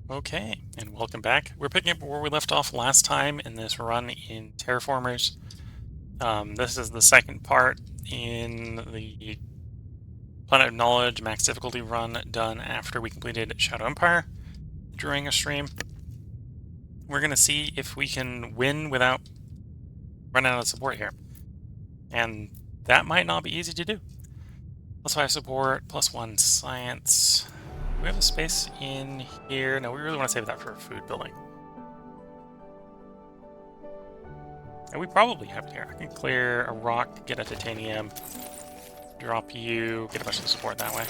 Okay, and welcome back. We're picking up where we left off last time in this run in Terraformers. This is the second part in the Planet of Knowledge max difficulty run done after we completed Shadow Empire during a stream. We're going to see if we can win without running out of support here. And that might not be easy to do. +5 support, +1 science. Do we have a space in here? No, we really want to save that for food building. And we probably have it here. I can clear a rock, get a titanium, drop you, get a bunch of support that way.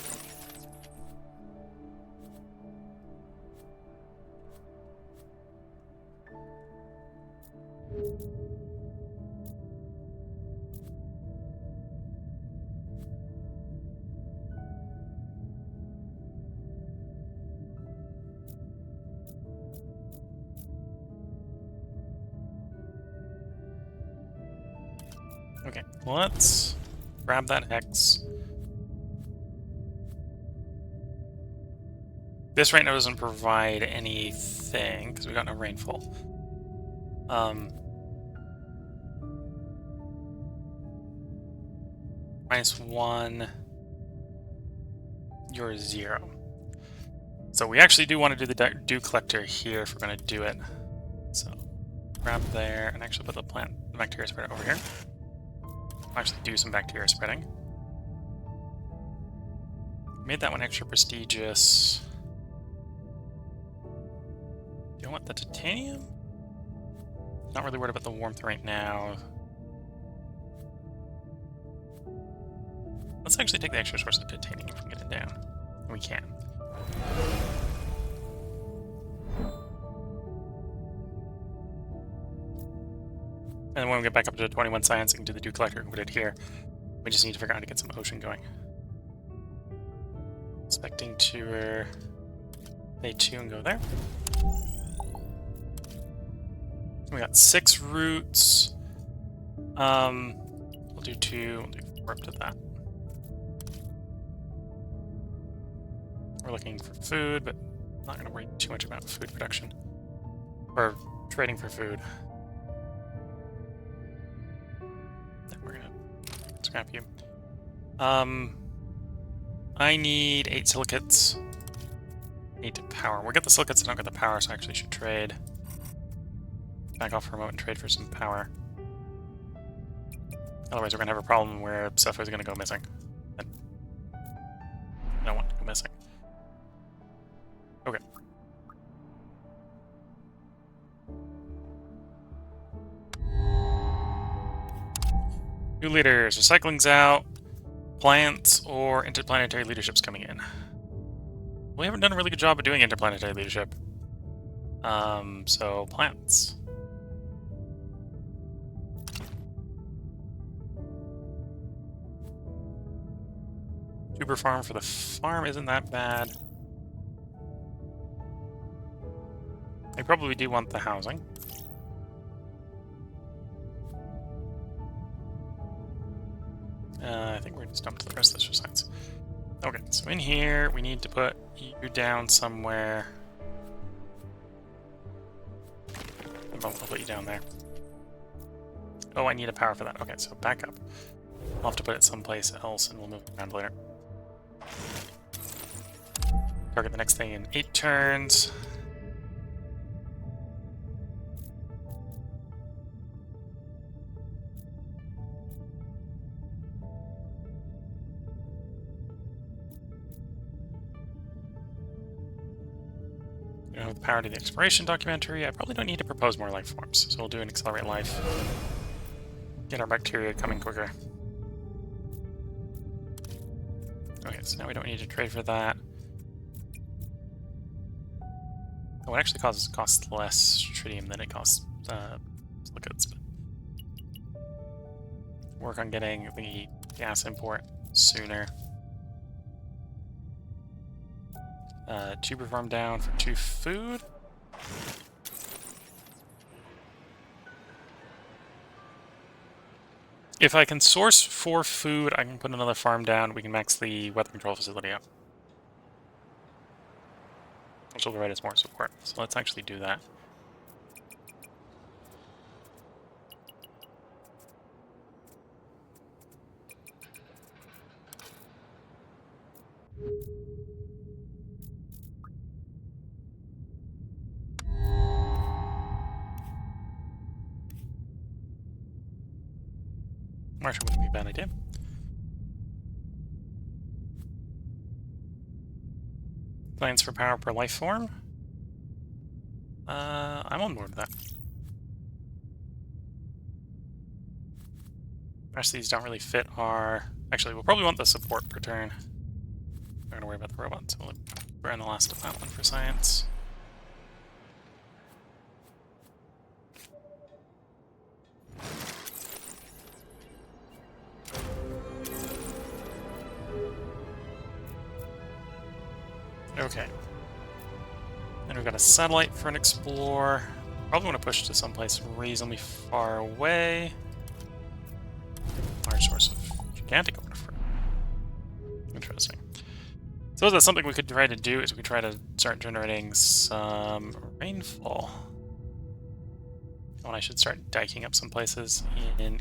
Okay, let's grab that hex. This right now doesn't provide anything because we got no rainfall. -1, you're 0. So we actually do want to do the dew collector here if we're going to do it. So grab there and actually put the bacteria spreader over here. Actually do some bacteria spreading. Made that one extra prestigious. Do you want the titanium? Not really worried about the warmth right now. Let's actually take the extra source of titanium if we can get it down. We can. And then when we get back up to 21 science, we can do the dew collector and put it here. We just need to figure out how to get some ocean going. Inspecting tour. Day 2 and go there. We got 6 roots. We'll do 2. We'll do 4 up to that. We're looking for food, but not going to worry too much about food production. Or trading for food. Then we're going to scrap you. I need 8 silicates. 8 power. We'll get the silicates and not get the power, so I actually should trade. Back off for a moment and trade for some power. Otherwise we're going to have a problem where stuff is going to go missing. And I don't want it to go missing. Okay. New leaders. Recycling's out. Plants or interplanetary leadership's coming in. We haven't done a really good job of doing interplanetary leadership. So plants. Tuber farm for the farm isn't that bad. I probably do want the housing. I think we're just dumped to the rest of this for science. Okay, so in here we need to put you down somewhere. I'll put you down there. Oh, I need a power for that. Okay, so back up. I'll have to put it someplace else and we'll move it around later. Target the next thing in 8 turns. We don't have the power to the exploration documentary. I probably don't need to propose more life forms, so we'll do an accelerate life. Get our bacteria coming quicker. Okay, so now we don't need to trade for that. Oh, it actually costs less tritium than it costs silicates. But work on getting the gas import sooner. Tuber farm down for 2 food. If I can source 4 food, I can put another farm down. We can max the weather control facility up. which will provide us more support. So let's actually do that. Marshall wouldn't be a bad idea. Plans for power per life form. I'm on board with that. The rest of these don't really fit our... Actually, we'll probably want the support per turn. We're going to worry about the robots. We'll burn the last of that one for science. Okay. Then we've got a satellite for an explore. Probably want to push to someplace reasonably far away. Large source of gigantic amount of fruit. Interesting. So that's something we could try to do, is we could try to start generating some rainfall. When I should start diking up some places in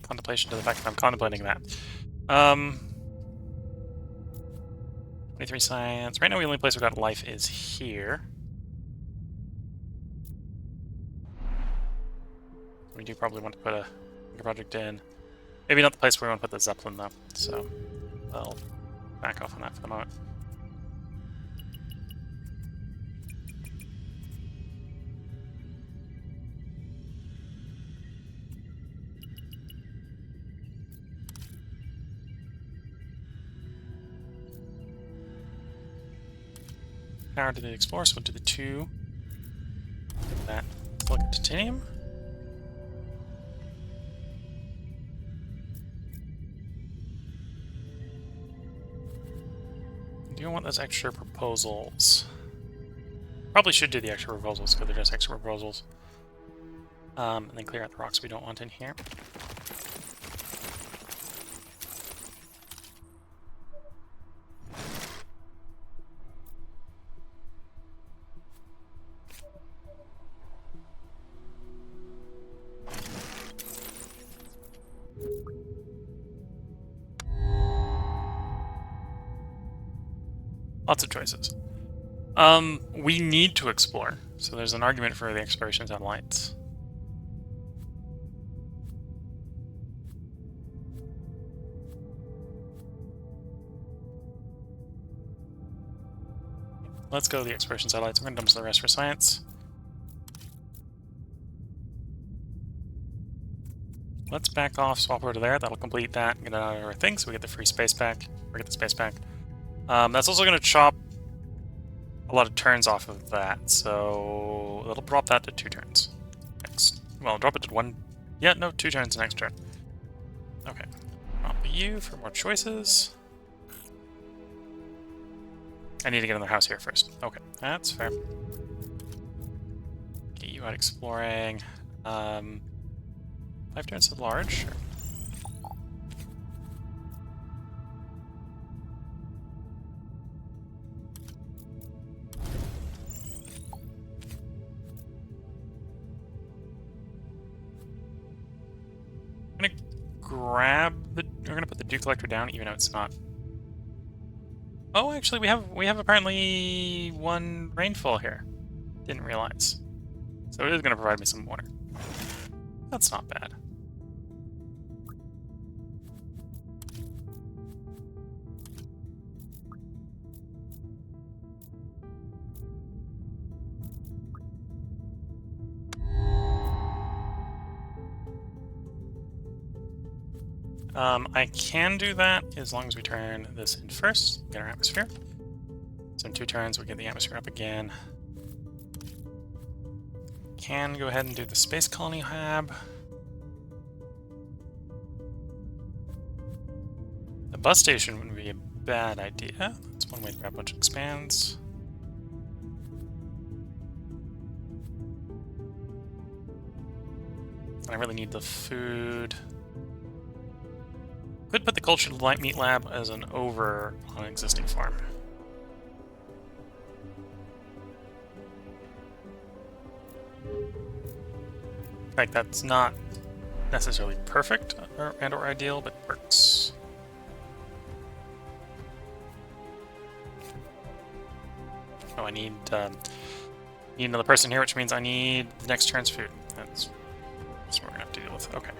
contemplation to the fact that I'm contemplating that. 23 science. Right now the only place we've got life is here. We do probably want to put a project in. Maybe not the place where we want to put the Zeppelin, though. So I'll back off on that for the moment. Power to the Explorer, so we'll do the 2. That. Look at titanium. Do you want those extra proposals? Probably should do the extra proposals because they're just extra proposals. And then clear out the rocks we don't want in here. Lots of choices. We need to explore, so there's an argument for the exploration satellites. Let's go to the exploration satellites. I'm going to dump the rest for science. Let's back off, swap over to there. That'll complete that and get it out of our thing, so we get the free space back, or get the space back. That's also going to chop a lot of turns off of that, so it'll drop that to 2 turns. Next. Well, drop it to 1. Yeah, no, 2 turns next turn. Okay. Drop you for more choices. I need to get in their house here first. Okay, that's fair. Get you out exploring. 5 turns is large, sure. I'm gonna grab the. We're gonna put the dew collector down, even though it's not. Oh, actually, we have apparently 1 rainfall here. Didn't realize. So it is gonna provide me some water. That's not bad. I can do that as long as we turn this in first, get our atmosphere. So in 2 turns, we get the atmosphere up again. Can go ahead and do the space colony hab. The bus station wouldn't be a bad idea. That's one way to grab a bunch of expands. And I really need the food. Could put the cultured light meat lab as an over on an existing farm. Like, that's not necessarily perfect or ideal, but works. Oh, I need another person here, which means I need the next turn's food. That's what we're gonna have to deal with. Okay.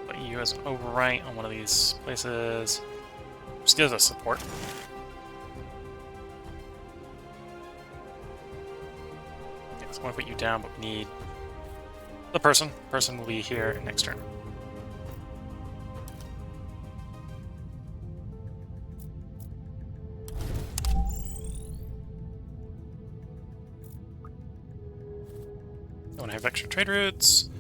Put you as an overwrite on one of these places. Just gives us support. Yeah, so I want to put you down, but we need the person. Person will be here next turn. I want to have extra trade routes.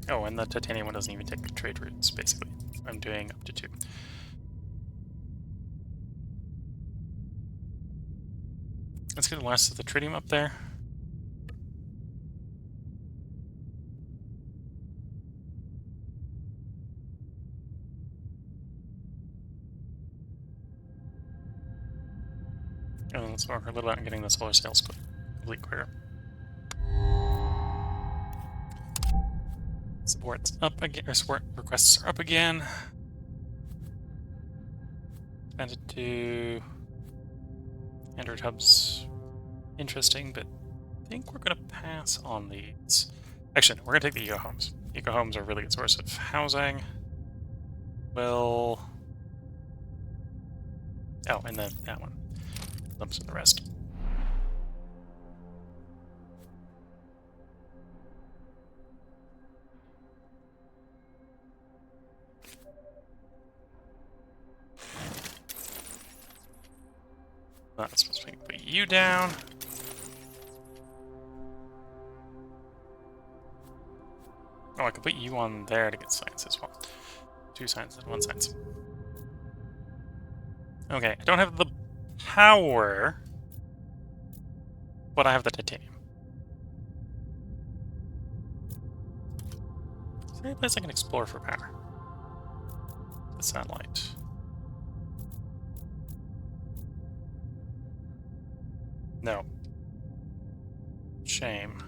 Oh, and the titanium one doesn't even take trade routes, basically. I'm doing up to 2. Let's get the last of the tritium up there. And let's work a little bit on getting the solar sails complete quicker. Support's up again, or support requests are up again. Expanded to Android hubs. Interesting, but I think we're going to pass on these. Actually, no, we're going to take the eco homes. Eco homes are a really good source of housing. Well. Oh, and then that one. Lumps of the rest. That's supposed to put you down. Oh, I could put you on there to get science as well. 2 science and 1 science. Okay, I don't have the power, but I have the titanium. Is there any place I can explore for power? The satellite. No. Shame.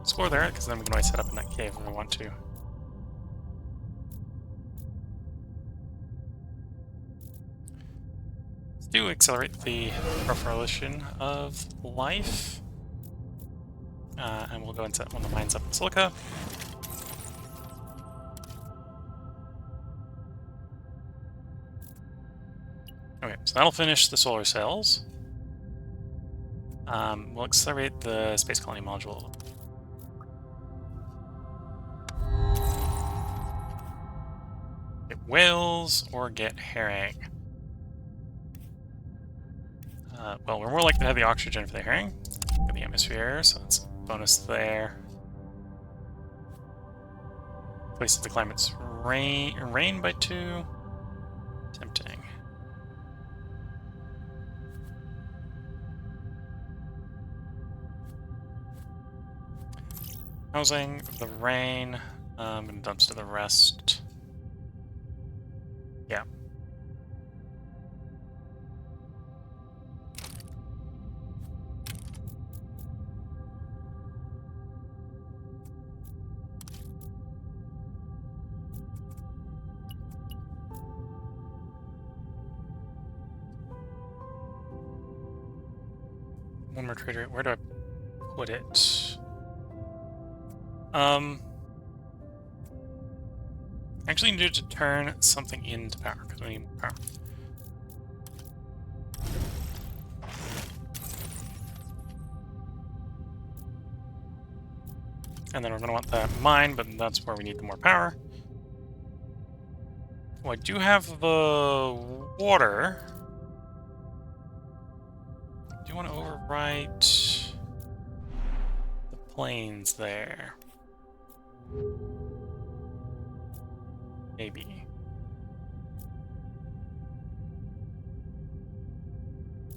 Explore there, because then we can always set up in that cave if we want to. Let's do accelerate the proliferation of life. And we'll go and set one of the mines up in silica. Okay, so that'll finish the solar cells. We'll accelerate the space colony module. Get whales or get herring. Well, we're more likely to have the oxygen for the herring. Get the atmosphere, so that's a bonus there. Places the climate's rain by 2. Tempting. Housing, the rain. I'm going to dumpster the rest. Yeah. One more trader. Where do I put it? Actually need to turn something into power, because we need more power. And then we're going to want that mine, but that's where we need the more power. Oh, I do have the water. I do want to overwrite the plains there. Maybe.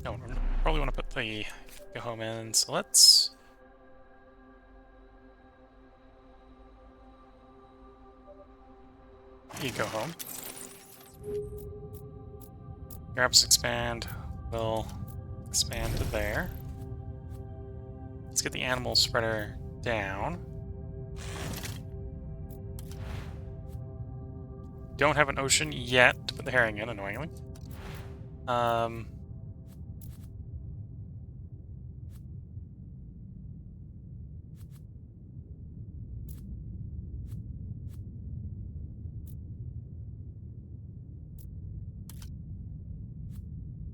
No, we probably want to put the go home in, so let's You go home. Grabs expand will expand to there. Let's get the animal spreader down. Don't have an ocean yet to put the herring in, annoyingly.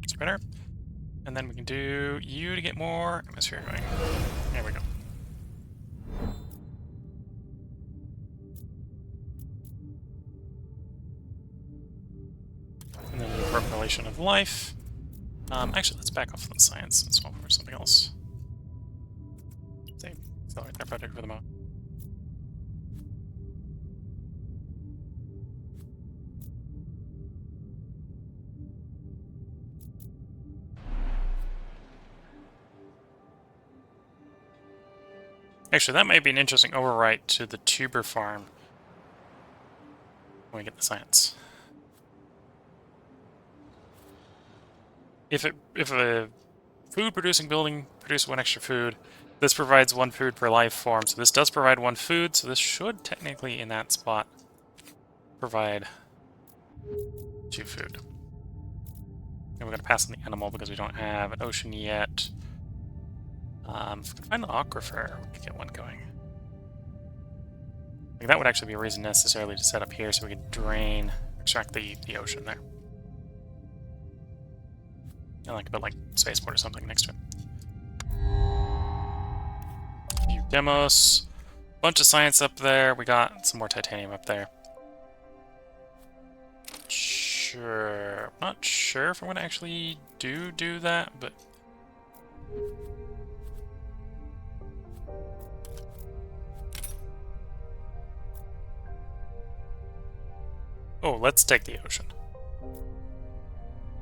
Spreader. And then we can do you to get more atmosphere going. There we go. And then the correlation of life. Actually, let's back off from the science and swap for something else. Say, accelerate that project for the moment. Actually, that might be an interesting overwrite to the tuber farm when we get the science. If a food-producing building produces 1 extra food, this provides 1 food per life form. So this does provide 1 food, so this should technically, in that spot, provide 2 food. And we're going to pass on the animal because we don't have an ocean yet. If we can find an aquifer, we could get one going. Like, that would actually be a reason necessarily to set up here so we could drain, extract the ocean there. And like a bit like spaceport or something next to it. A few demos, bunch of science up there. We got some more titanium up there. Sure, I'm not sure if I'm gonna actually do that, but oh, let's take the ocean.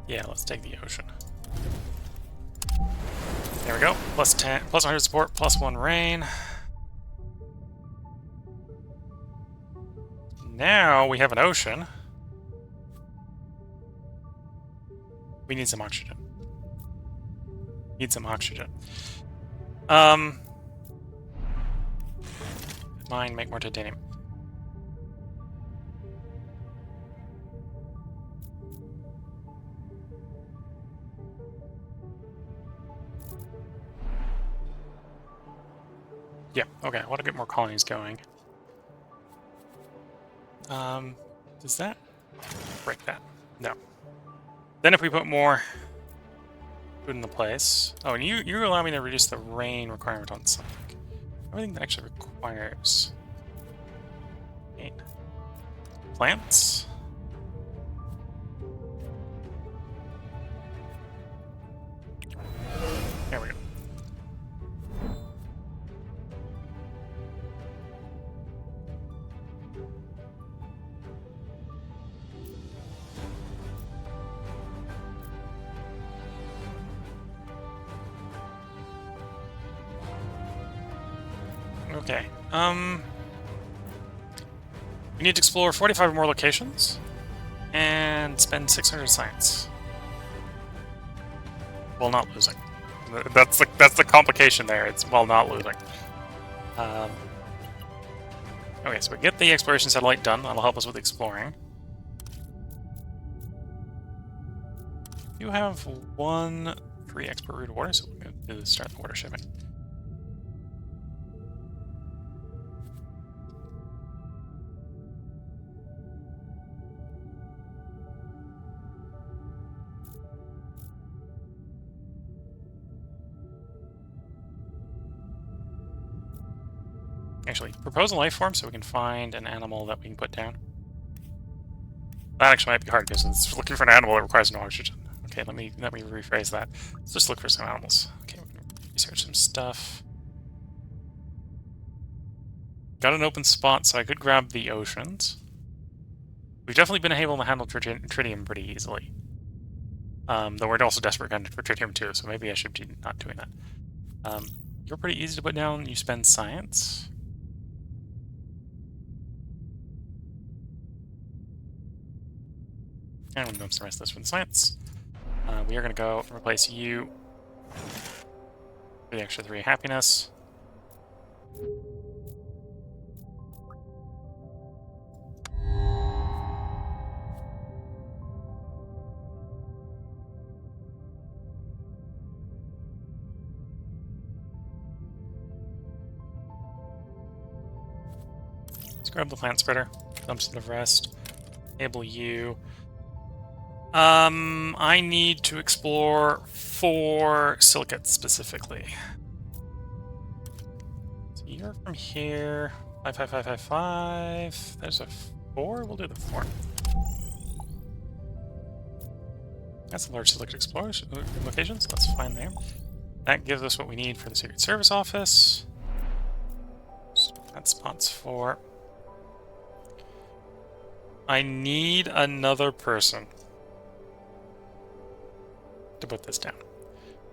Yeah, let's take the ocean. There we go. Plus 10, plus 100 support, plus 1 rain. Now we have an ocean. We need some oxygen. Need some oxygen. Mine, make more titanium. Yeah, okay, I want to get more colonies going. Does that break that? No. Then if we put more food in the place... Oh, and you allow me to reduce the rain requirement on something. Everything that actually requires rain. Plants? There we go. Okay, we need to explore 45 more locations and spend 600 science while not losing. That's the complication there. It's while not losing. Okay, so we get the exploration satellite done. That'll help us with exploring. You have 1 free export route of water, so we're going to start the water shipping. Actually, propose a life form so we can find an animal that we can put down. That actually might be hard because it's looking for an animal that requires no oxygen. Okay, let me rephrase that. Let's just look for some animals. Okay, we can research some stuff. Got an open spot, so I could grab the oceans. We've definitely been able to handle tritium pretty easily. Though we're also desperate for tritium too, so maybe I should be not doing that. You're pretty easy to put down. You spend science. And we're going to rest this with science. We are going to go replace you for the extra 3 happiness. Let's grab the plant spreader. Dumps the rest. Enable you. I need to explore 4 silicates specifically. So you're from here. 5, 5, 5, 5, 5. There's a 4. We'll do the 4. That's a large silicate exploration location, so that's fine there. That gives us what we need for the Secret Service office. So that spot's 4. I need another person to put this down.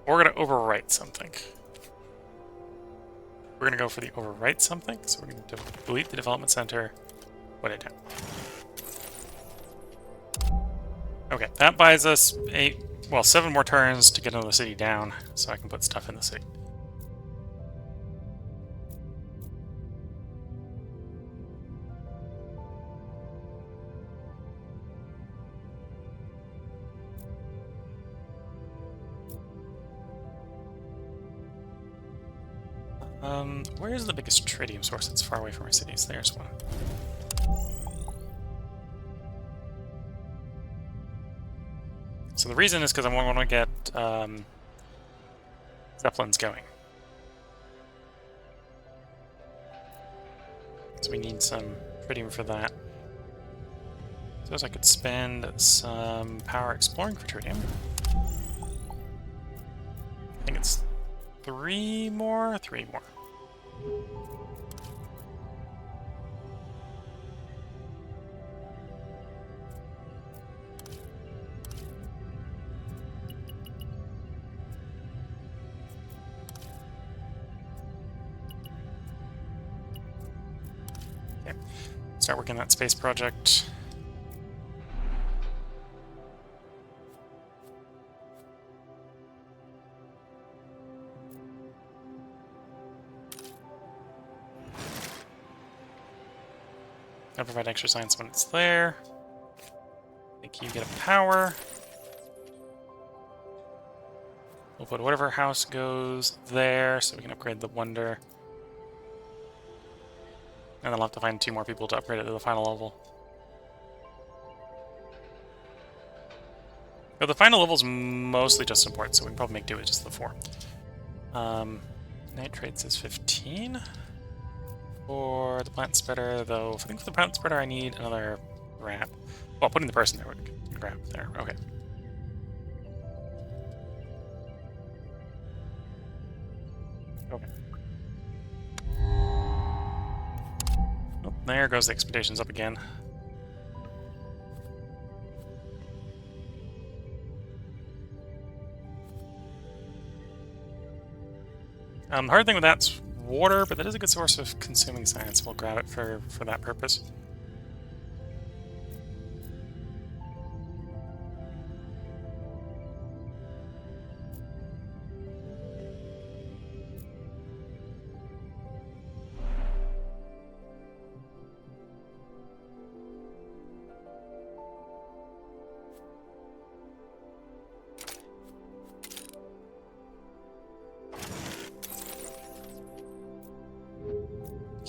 We're going to overwrite something. We're going to go for the overwrite something, so we're going to delete the development center, put it down. Okay, that buys us 7 more turns to get another city down, so I can put stuff in the city. Where is the biggest tritium source that's far away from our cities? There's one. So the reason is because I want to get Zeppelins going. So we need some tritium for that. Suppose I could spend some power exploring for tritium. I think it's 3 more? 3 more. Okay. Start working that space project. I'll provide extra science when it's there. I think you get a power. We'll put whatever house goes there so we can upgrade the wonder. And then I'll have to find 2 more people to upgrade it to the final level. But the final level is mostly just support, so we can probably make do with just the 4. Nitrates is 15. For the plant spreader, though, I think for the plant spreader I need another grab. Well, putting the person there would grab there. Okay. Okay. Oh, there goes the expeditions up again. The hard thing with that's water, but that is a good source of consuming science. We'll grab it for that purpose.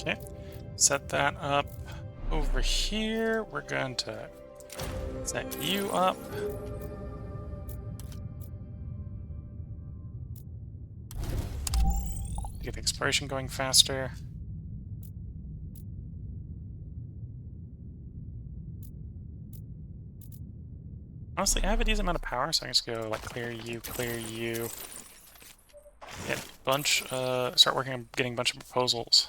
Okay, set that up over here. We're going to set you up. Get the exploration going faster. Honestly, I have a decent amount of power, so I can just go like clear you, get a bunch, start working on getting a bunch of proposals.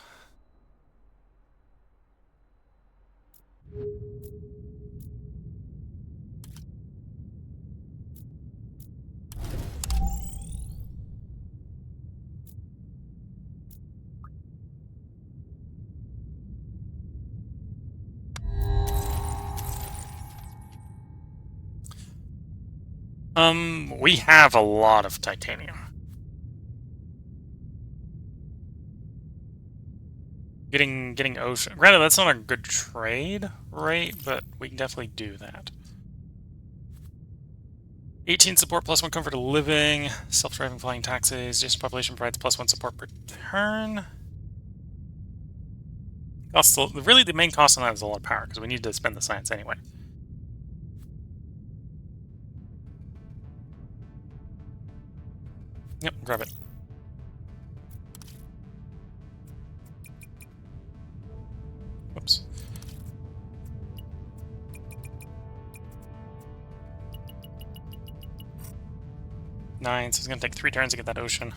We have a lot of titanium. Getting ocean. Granted, that's not a good trade rate, but we can definitely do that. 18 support, +1 comfort of living, self-driving flying taxis, adjacent population provides +1 support per turn. Really, the main cost on that is a lot of power, because we need to spend the science anyway. Yep, grab it. Whoops. Nine, so it's going to take 3 turns to get that ocean.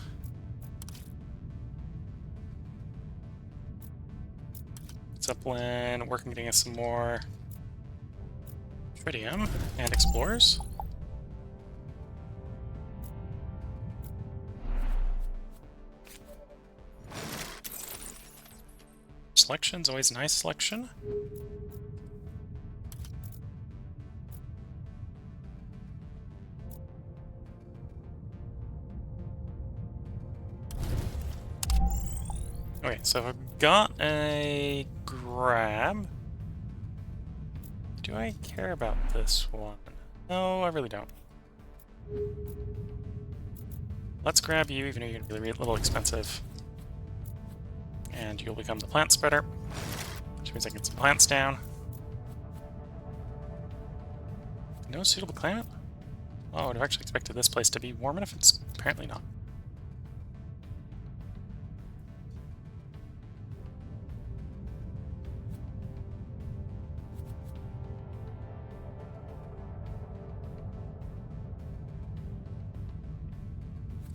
Zeppelin, working getting us some more tritium and explorers. Selection's always a nice selection. Okay, so I've got a grab. Do I care about this one? No, I really don't. Let's grab you, even though you're going to be a little expensive. And you'll become the plant spreader, which means I can get some plants down. No suitable climate? Oh, I would have actually expected this place to be warm enough. It's apparently not.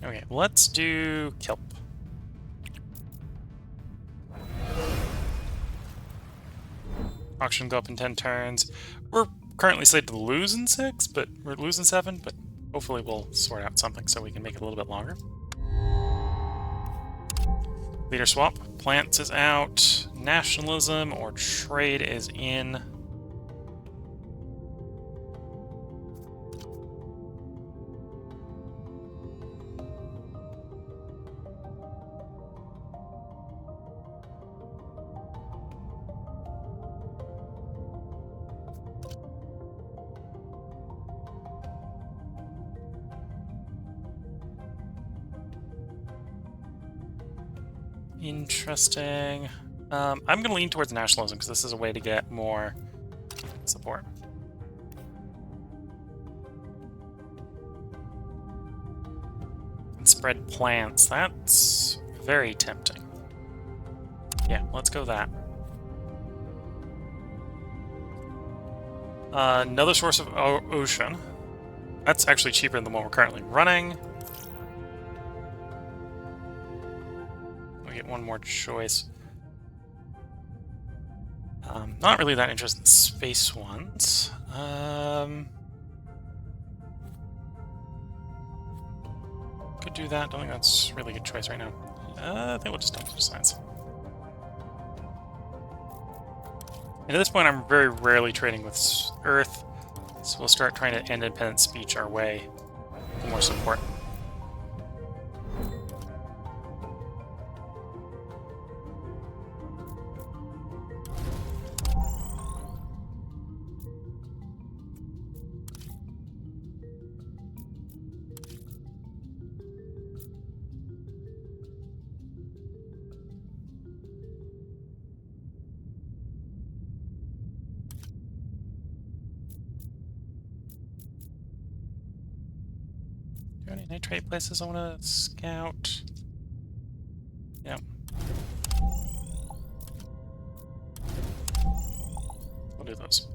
Okay, let's do kelp. Auction go up in 10 turns. We're currently slated to lose in 6, but we're losing 7, but hopefully we'll sort out something so we can make it a little bit longer. Leader swap. Plants is out. Nationalism or trade is in. Interesting. I'm going to lean towards nationalism because this is a way to get more support. And spread plants. That's very tempting. Yeah, let's go that. Another source of ocean. That's actually cheaper than the one we're currently running. Get one more choice. Not really that interested in space ones. Could do that. Don't think that's really a good choice right now. I think we'll just dump some science. And at this point, I'm very rarely trading with Earth, so we'll start trying to independent speech our way to more support. Any nitrate places I want to scout? Yeah. We'll do those.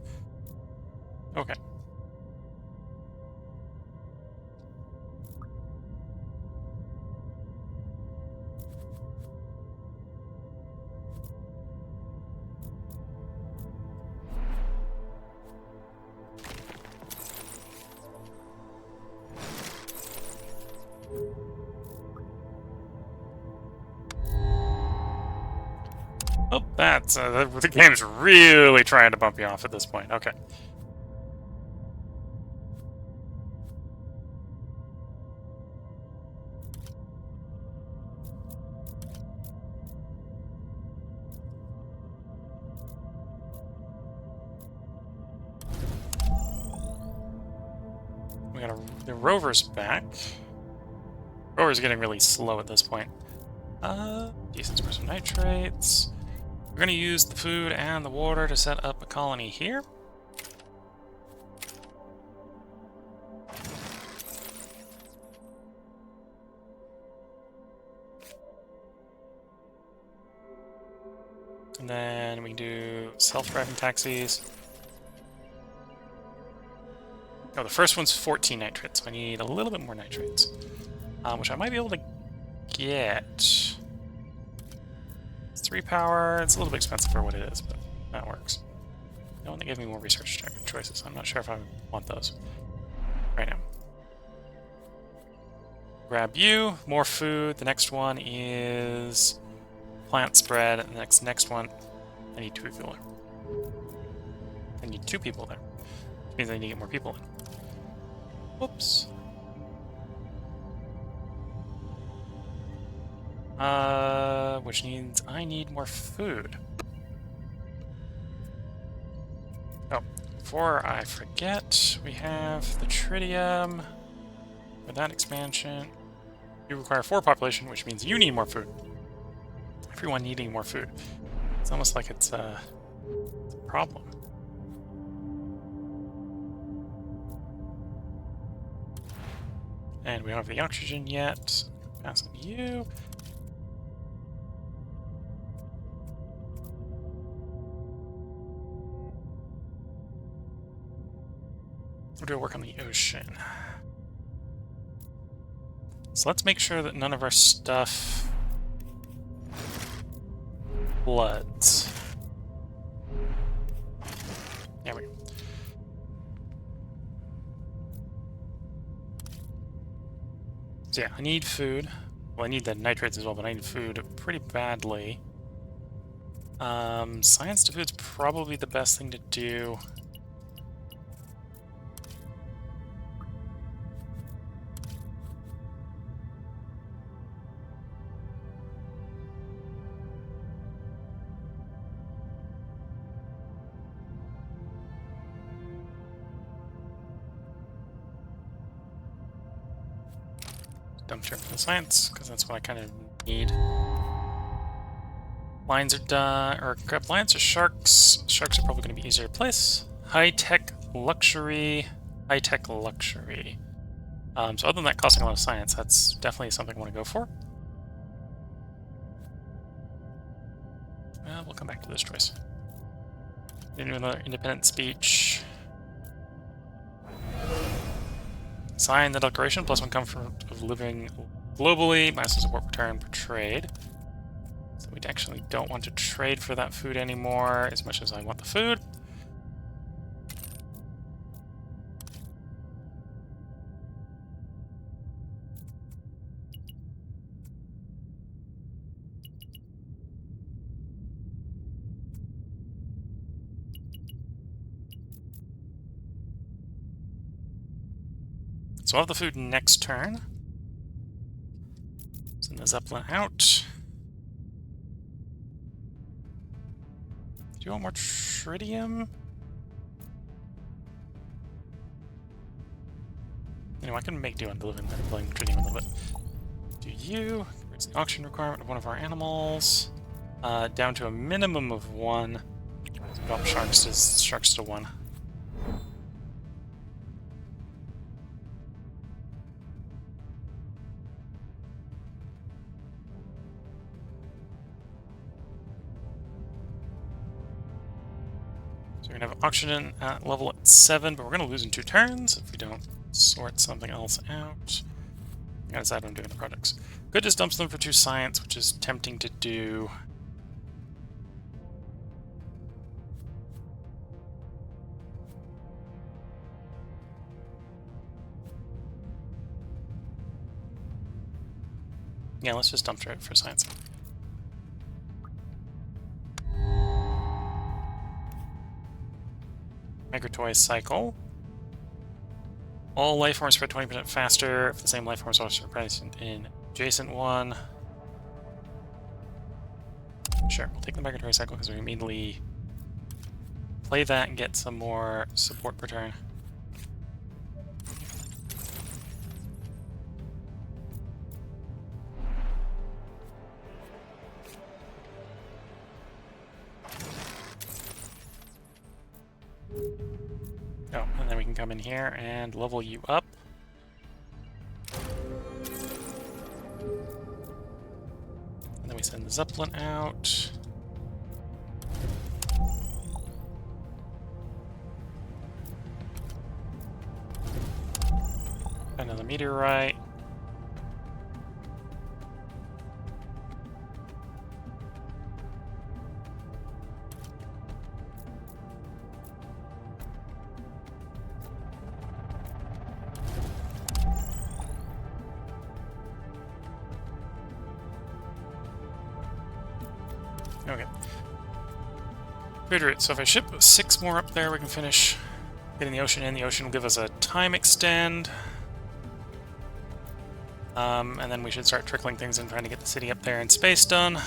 Okay. Oh, that's the game's really trying to bump you off at this point. Okay. the rover's back. Rover's getting really slow at this point. Decent source of nitrates. We're going to use the food and the water to set up a colony here. And then we can do self-driving taxis. Oh, the first one's 14 nitrates, so I need a little bit more nitrates. Which I might be able to get. It's 3 power. It's a little bit expensive for what it is, but that works. They want to give me more research choices. I'm not sure if I want those right now. Grab you, more food. The next one is plant spread. And the next one, I need 2 people there. I need 2 people there. Which means I need to get more people in. Whoops. Which means I need more food. Oh, before I forget, we have the tritium for that expansion. You require 4 population, which means you need more food. Everyone needing more food. It's almost like it's a problem. And we don't have the oxygen yet. Pass on you. We'll do work on the ocean. So let's make sure that none of our stuff floods. There we go. So yeah, I need food. Well, I need the nitrates as well, but I need food pretty badly. Science to food's probably the best thing to do. Dump trip for the science, because that's what I kind of need. Lines are done, or grab lines or sharks. Sharks are probably going to be easier to place. High-tech luxury, high-tech luxury. So other than that costing a lot of science, that's definitely something I want to go for. We'll come back to this choice. Do another independent speech. Sign the declaration, +1 comfort of living globally, -1 support return per trade. So we actually don't want to trade for that food anymore as much as I want the food. So I'll have the food next turn. Send the Zeppelin out. Do you want more tritium? Anyway, I can make do on delivering tritium a little bit. Do you? Where's the auction requirement of one of our animals? Down to a minimum of 1. Drop sharks to 1. So we're going to have oxygen at level at 7, but we're going to lose in 2 turns if we don't sort something else out. I gotta decide what I'm doing in the projects. Good just dumps them for 2 science, which is tempting to do. Yeah, let's just dump it for science. Migratory cycle. All life forms spread 20% faster if the same life forms are present in adjacent one. Sure, we'll take the migratory cycle because we immediately play that and get some more support per turn. can come in here and level you up. And then we send the Zeppelin out. Another meteorite. Okay. So if I ship 6 more up there, we can finish getting the ocean in. The ocean will give us a time extend. And then we should start trickling things in, trying to get the city up there in space done.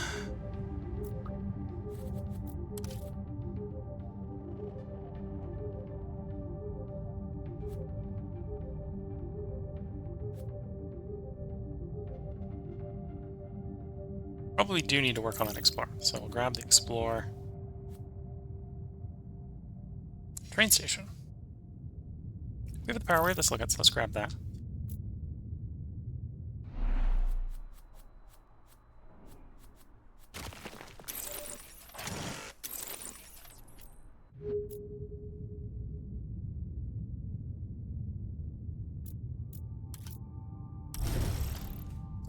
Probably do need to work on that Explorer, so we'll grab the Explorer. Train station. We have the power wave. Let's look at, so let's grab that.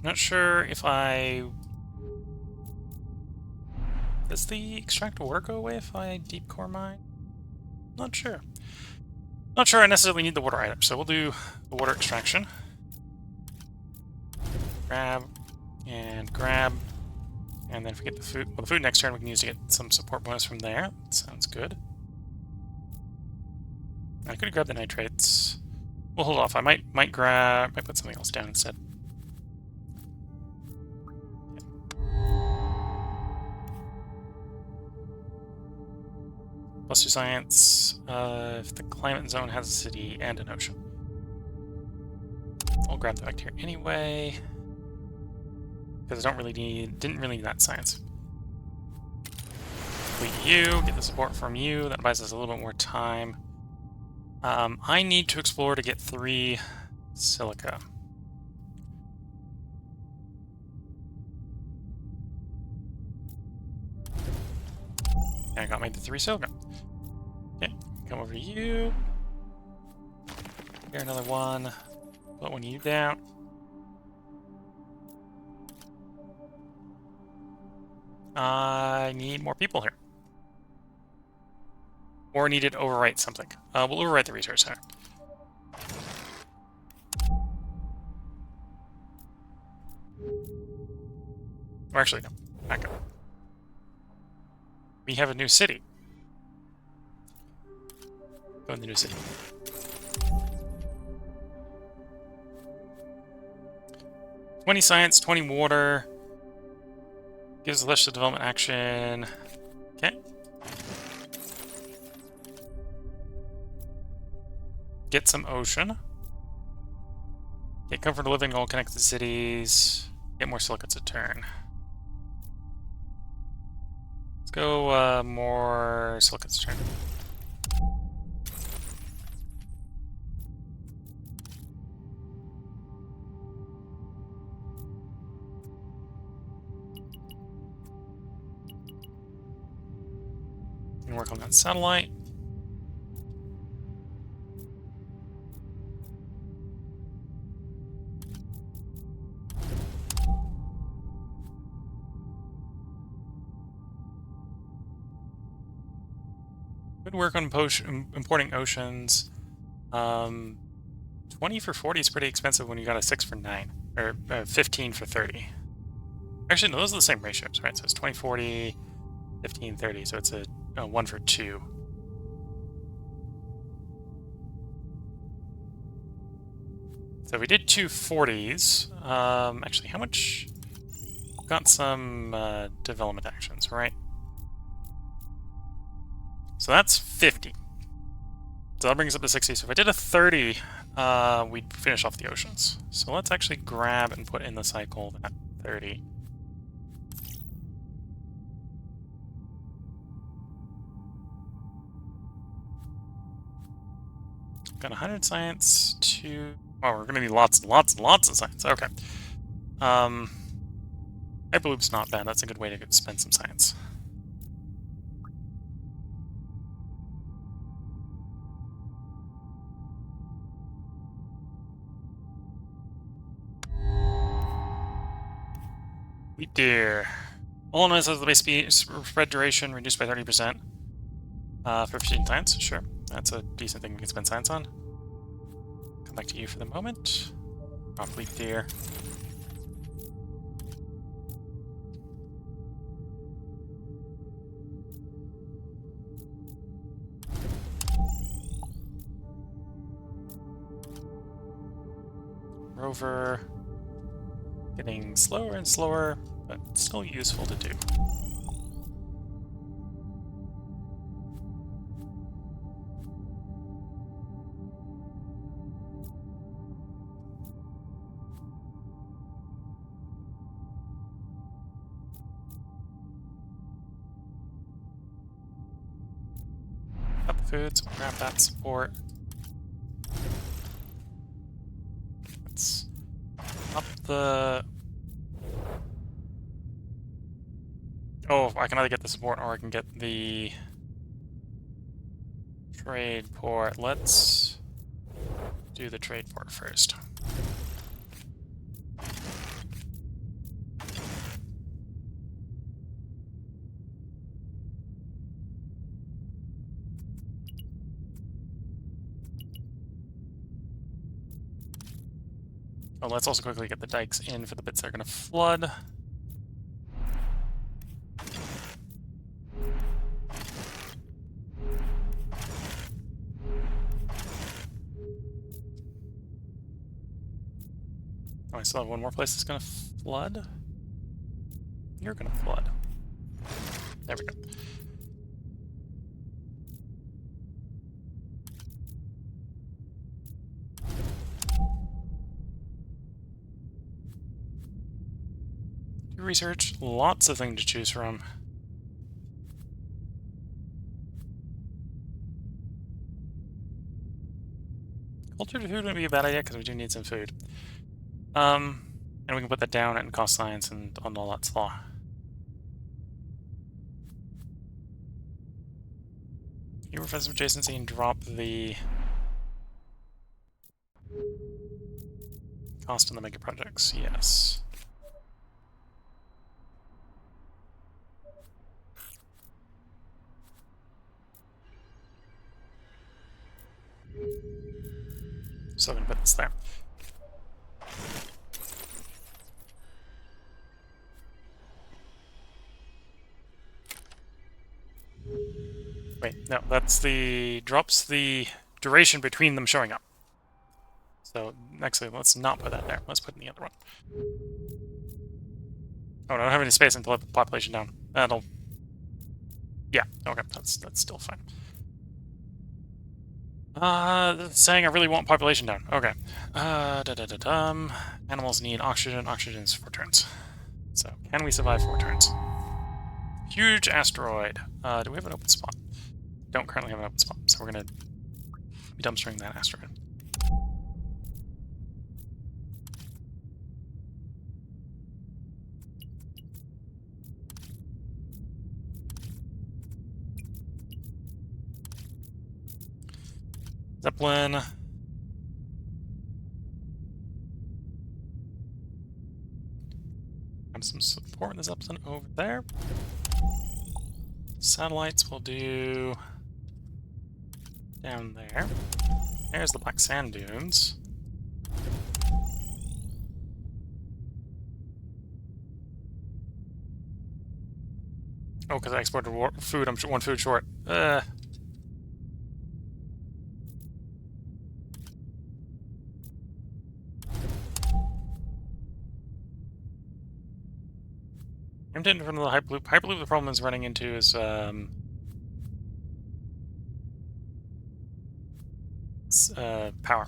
Not sure if I... Does the extract ore go away if I deep core mine? Not sure. Not sure I necessarily need the water item, so we'll do the water extraction. Grab, and then if we get the food, well, the food next turn we can use to get some support bonus from there. That sounds good. I could have grabbed the nitrates. We'll hold off. I might put something else down instead. Plus 2 science, if the climate zone has a city and an ocean. I'll grab the bacteria anyway, because I didn't really need that science. Complete you, get the support from you, that buys us a little bit more time. I need to explore to get 3 silica. I got my 3 silica. Okay, come over to you. Here, another one. Put one of you down. I need more people here. Or need to overwrite something. We'll overwrite the resource center. Or actually, no. Back up. We have a new city. Go in the new city. "20 science, 20 water. Gives a list of development action." Okay. Get some ocean. Get comfort of living, all connected cities. Get more silicates a turn. Let's go more silicates a turn. And work on that satellite. Good work on importing oceans. 20 for 40 is pretty expensive when you got a 6 for 9. Or 15 for 30. Actually, no, those are the same ratios, right? So it's 20, 40, 15, 30. So it's a 1 for 2. So we did 2 40s. Actually, how much? Got some development actions, right? So that's 50. So that brings up to 60. So if I did a 30, we'd finish off the oceans. So let's actually grab and put in the cycle that 30. got 100 science, 2... Oh, we're gonna need lots and lots and lots of science. Okay. Hyperloop's not bad. That's a good way to spend some science. Wheat deer. All noise has the base speed spread duration reduced by 30%. For 15 science, sure. That's a decent thing we can spend science on. Come back to you for the moment. Drop wheat deer. Rover. Getting slower and slower, but still useful to do. Up the foods, grab that support. Let's up the... Oh, I can either get the support or I can get the trade port. Let's do the trade port first. Oh, let's also quickly get the dikes in for the bits that are going to flood. Oh, I still have one more place that's going to flood. You're going to flood. There we go. Do research. Lots of things to choose from. Cultured food wouldn't be a bad idea because we do need some food. And we can put that down and cost science and on all that slaw. You refresh some adjacency and drop the cost on the mega projects. Yes. Still gonna put this there. Wait, no, that's the... drops the duration between them showing up. So, actually, let's not put that there. Let's put in the other one. Oh, I don't have any space until I put the population down. That'll... Yeah, okay, that's still fine. Saying I really want population down. Okay. Animals need oxygen. Oxygen is 4 turns. So, can we survive 4 turns? Huge asteroid. Do we have an open spot? Don't currently have an open spot, so we're gonna be dumpstering that asteroid. Zeppelin. Have some support in the Zeppelin over there. Satellites will do down there. There's the black sand dunes. Oh, because I exported food. I'm 1 food short. I'm taking from the Hyperloop. Hyperloop, the problem is running into is power.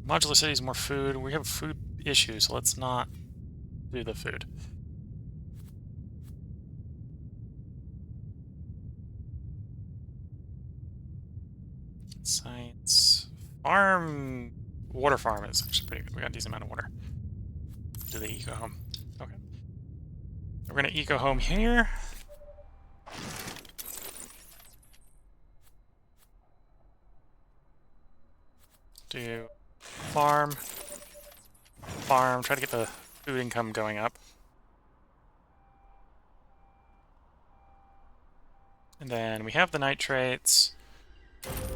Modular cities, more food. We have food issues, so let's not do the food. Science, water farm is actually pretty good. We got a decent amount of water. Do the eco home. Okay. We're gonna eco home here. Do farm, try to get the food income going up. And then we have the nitrates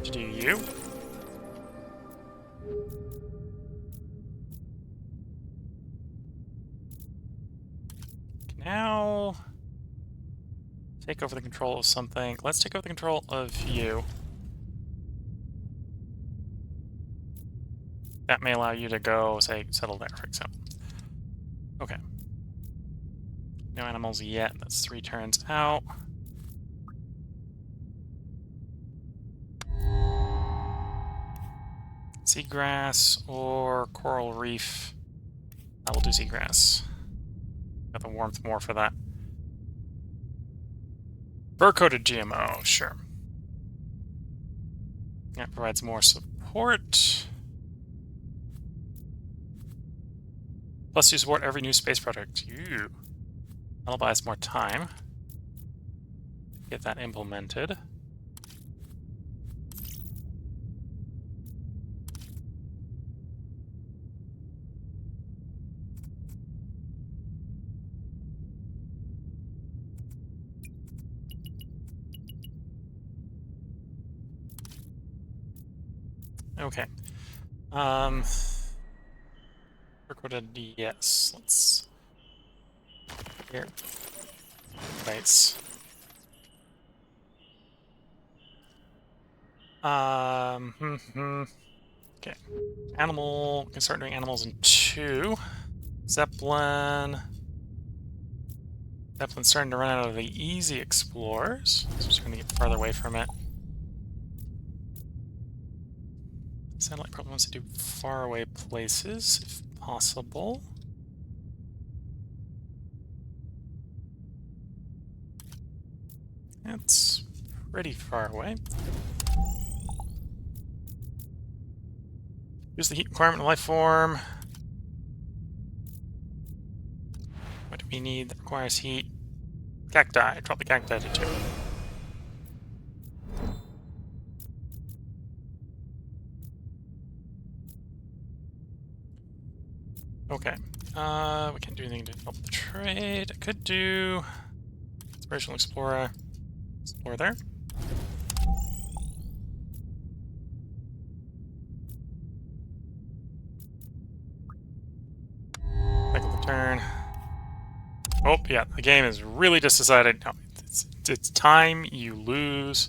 to do you. Now take over the control of something. Let's take over the control of you. That may allow you to go, say, settle there, for example. Okay. No animals yet. That's 3 turns out. Seagrass or coral reef. I will do seagrass. Got the warmth more for that. Fur-coated GMO, sure. That provides more support. Plus you support every new space project. That'll buy us more time. Get that implemented. Okay. Recorded, yes. Let's... Here. Nice. Okay. Animal, can start doing animals in 2. Zeppelin. Zeppelin's starting to run out of the easy explorers. So just gonna get farther away from it. Satellite probably wants to do faraway places, if possible. That's pretty far away. Use the heat requirement of life form. What do we need that requires heat? Cacti. Drop the cacti to 2. Okay. We can't do anything to help the trade. I could do Inspirational Explorer. Explore there. Cycle the turn. Oh, yeah, the game has really just decided, no, it's time you lose.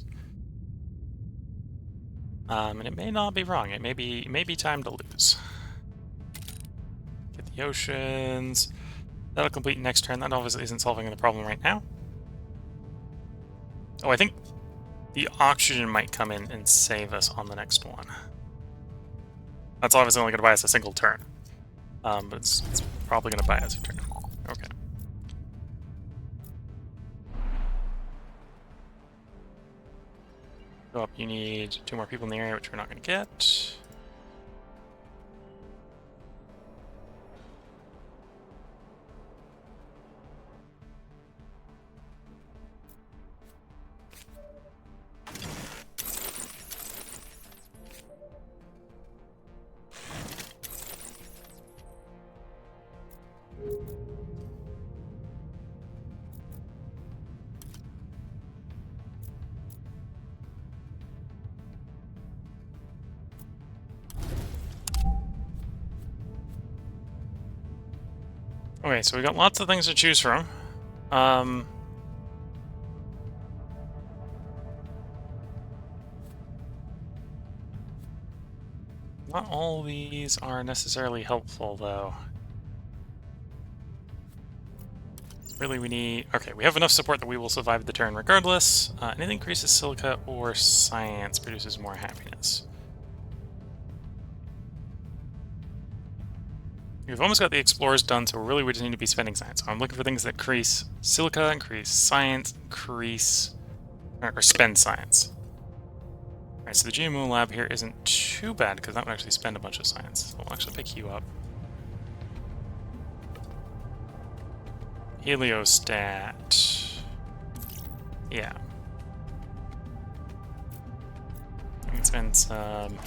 And it may not be wrong. It may be time to lose. Get the oceans. That'll complete next turn. That obviously isn't solving the problem right now. Oh, I think the oxygen might come in and save us on the next one. That's obviously only going to buy us a single turn. But it's probably going to buy us a turn. Okay. Go up, you need 2 more people in the area, which we're not going to get. Okay, so we got lots of things to choose from. Not all these are necessarily helpful, though. Really, we need... Okay, we have enough support that we will survive the turn regardless. Anything increases silica or science produces more happiness. We've almost got the explorers done, so really we just need to be spending science. So I'm looking for things that increase silica, increase science, increase... or spend science. Alright, so the GMO lab here isn't too bad because that would actually spend a bunch of science. So we'll actually pick you up. Heliostat. Yeah. We can spend some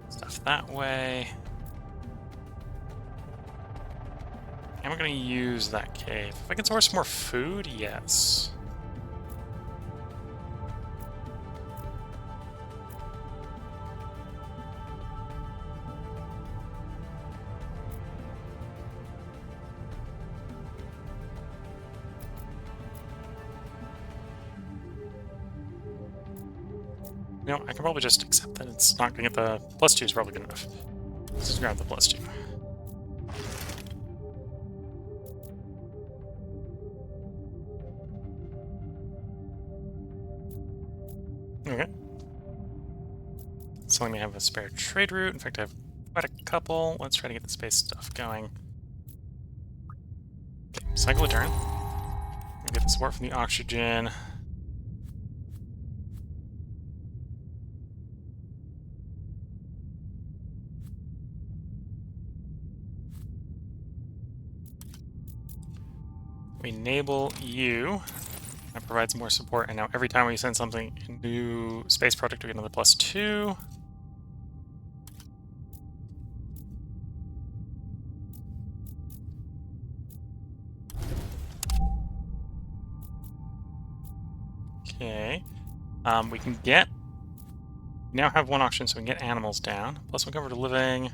stuff that way. And we're going to use that cave. If I can source more food, yes. You know, I can probably just accept that it's not going to get the +2 is probably good enough. Let's just grab the +2. Okay. So let me have a spare trade route. In fact, I have quite a couple. Let's try to get the space stuff going. Okay, cycle a turn. Get the support from the oxygen. We enable you. That provides more support, and now every time we send something into space project, we get another +2. Okay. We can get... We now have one oxygen, so we can get animals down. Plus we cover to living.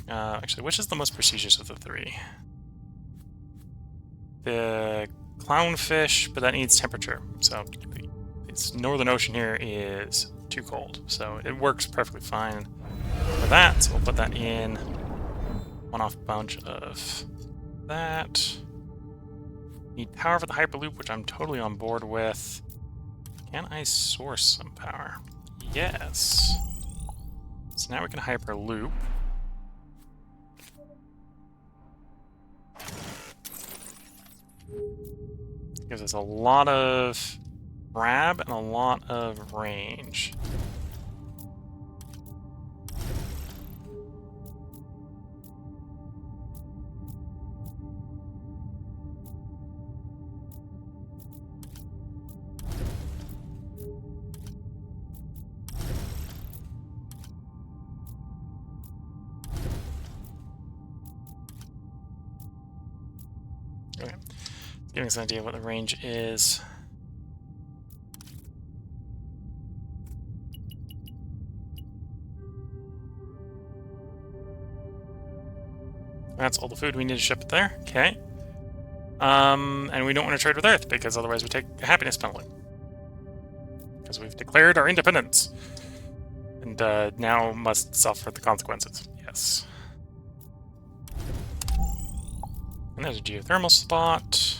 Actually, which is the most prestigious of the three? The clownfish, but that needs temperature. So its northern ocean here is too cold. So it works perfectly fine for that. So we'll put that in. One-off bunch of that. Need power for the Hyperloop, which I'm totally on board with. Can I source some power? Yes. So now we can Hyperloop. Gives us a lot of grab and a lot of range. Okay. Giving us an idea of what the range is. That's all the food we need to ship there. Okay. And we don't want to trade with Earth because otherwise we take a happiness penalty. Because we've declared our independence. And now must suffer the consequences. Yes. And there's a geothermal spot.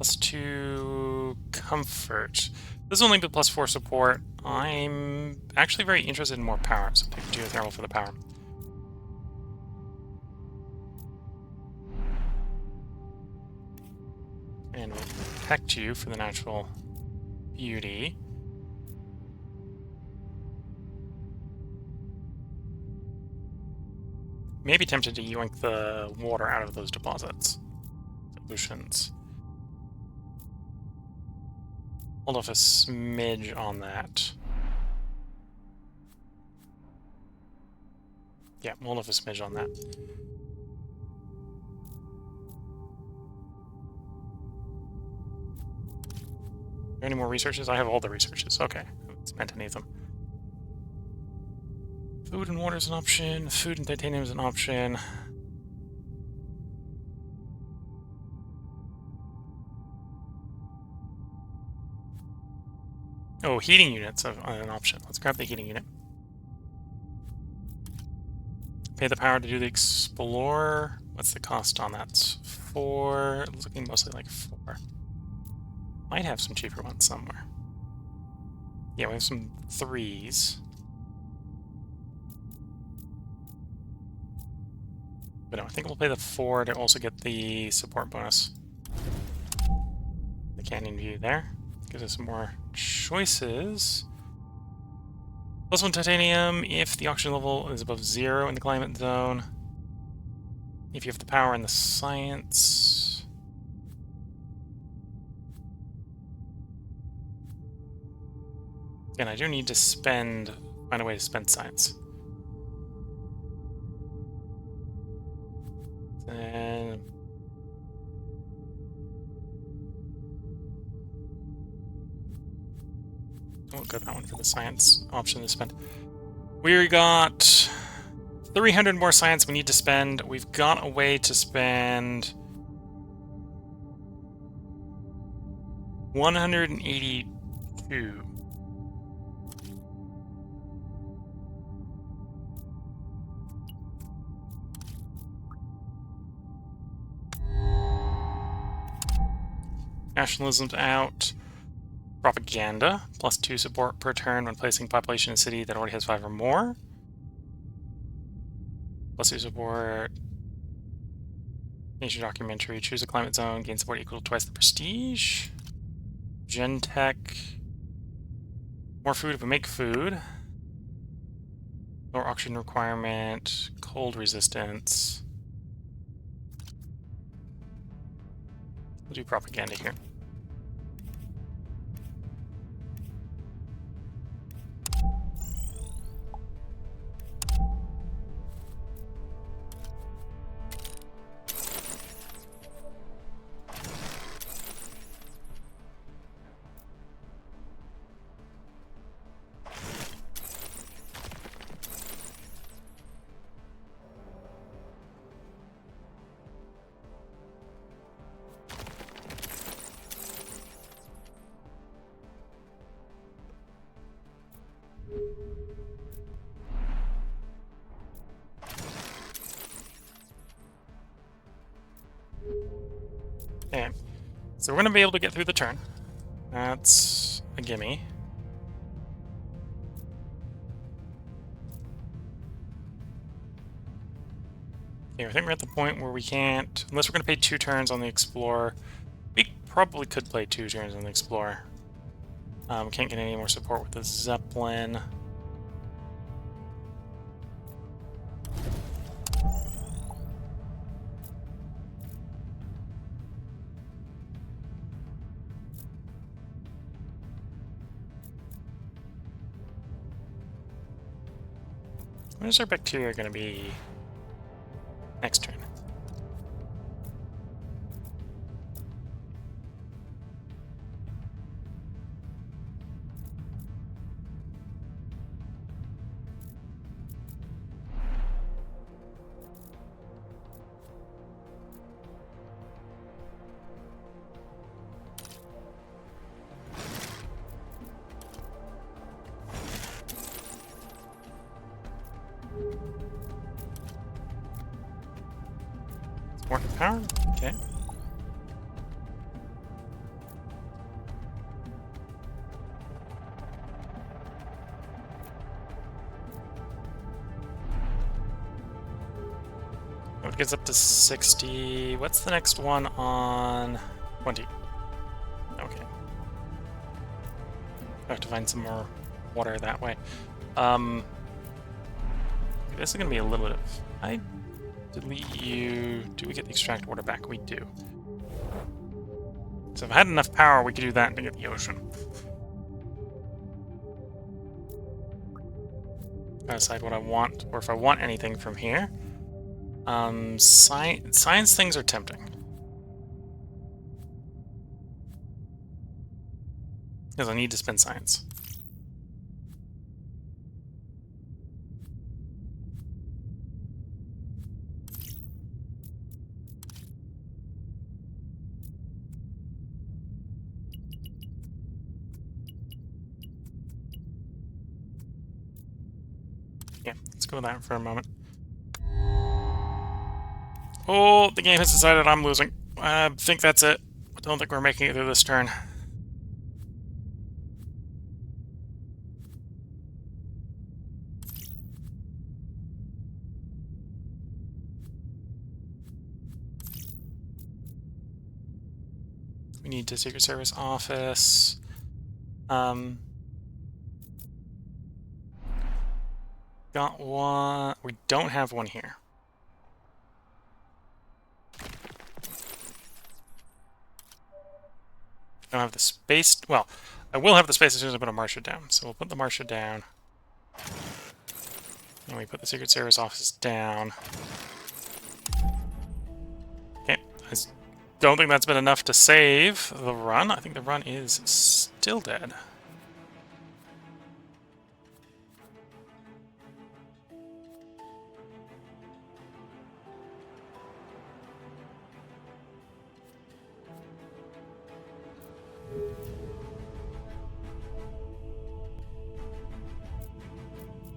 +2 comfort. This is only the +4 support. I'm actually very interested in more power, so take geothermal for the power. And we'll protect you for the natural beauty. Maybe tempted to yoink the water out of those deposits. Solutions. Hold off a smidge on that. Yeah, hold off a smidge on that. Any more researches? I have all the researches. Okay, it's meant to need them. Food and water is an option. Food and titanium is an option. Oh, heating units are an option. Let's grab the heating unit. Pay the power to do the Explorer. What's the cost on that? It's 4. It's looking mostly like 4. Might have some cheaper ones somewhere. Yeah, we have some 3s. But no, I think we'll pay the 4 to also get the support bonus. canyon view there. Gives us some more choices. +1 titanium if the oxygen level is above 0 in the climate zone. If you have the power and the science. Again, I do need to find a way to spend science. Then we'll go that one for the science option to spend. We got 300 more science we need to spend. We've got a way to spend 182. Nationalism's out. Propaganda, +2 support per turn when placing population in a city that already has 5 or more. +2 support. Nature documentary, choose a climate zone, gain support equal to twice the prestige. Gen tech. More food if we make food. Lower oxygen requirement, cold resistance. We'll do propaganda here. Okay, so we're going to be able to get through the turn. That's a gimme. Okay, I think we're at the point where we can't, unless we're going to pay 2 turns on the Explorer. We probably could play 2 turns on the Explorer. Can't get any more support with the Zeppelin. When is our bacteria going to be next turn? Market power? Okay. It gets up to 60. What's the next one on 20? Okay. I have to find some more water that way. This is going to be a little bit of... I delete you. Do we get the extract water back? We do. So if I had enough power, we could do that to get the ocean. I decide what I want, or if I want anything from here. Science things are tempting. Because I need to spend science. Yeah, let's go with that for a moment. Oh, the game has decided I'm losing. I think that's it. I don't think we're making it through this turn. We need to Secret Service office. Got one. We don't have one here. Don't have the space. Well, I will have the space as soon as I put a Martia down. So we'll put the Martia down. And we put the Secret Service office down. Okay. I don't think that's been enough to save the run. I think the run is still dead.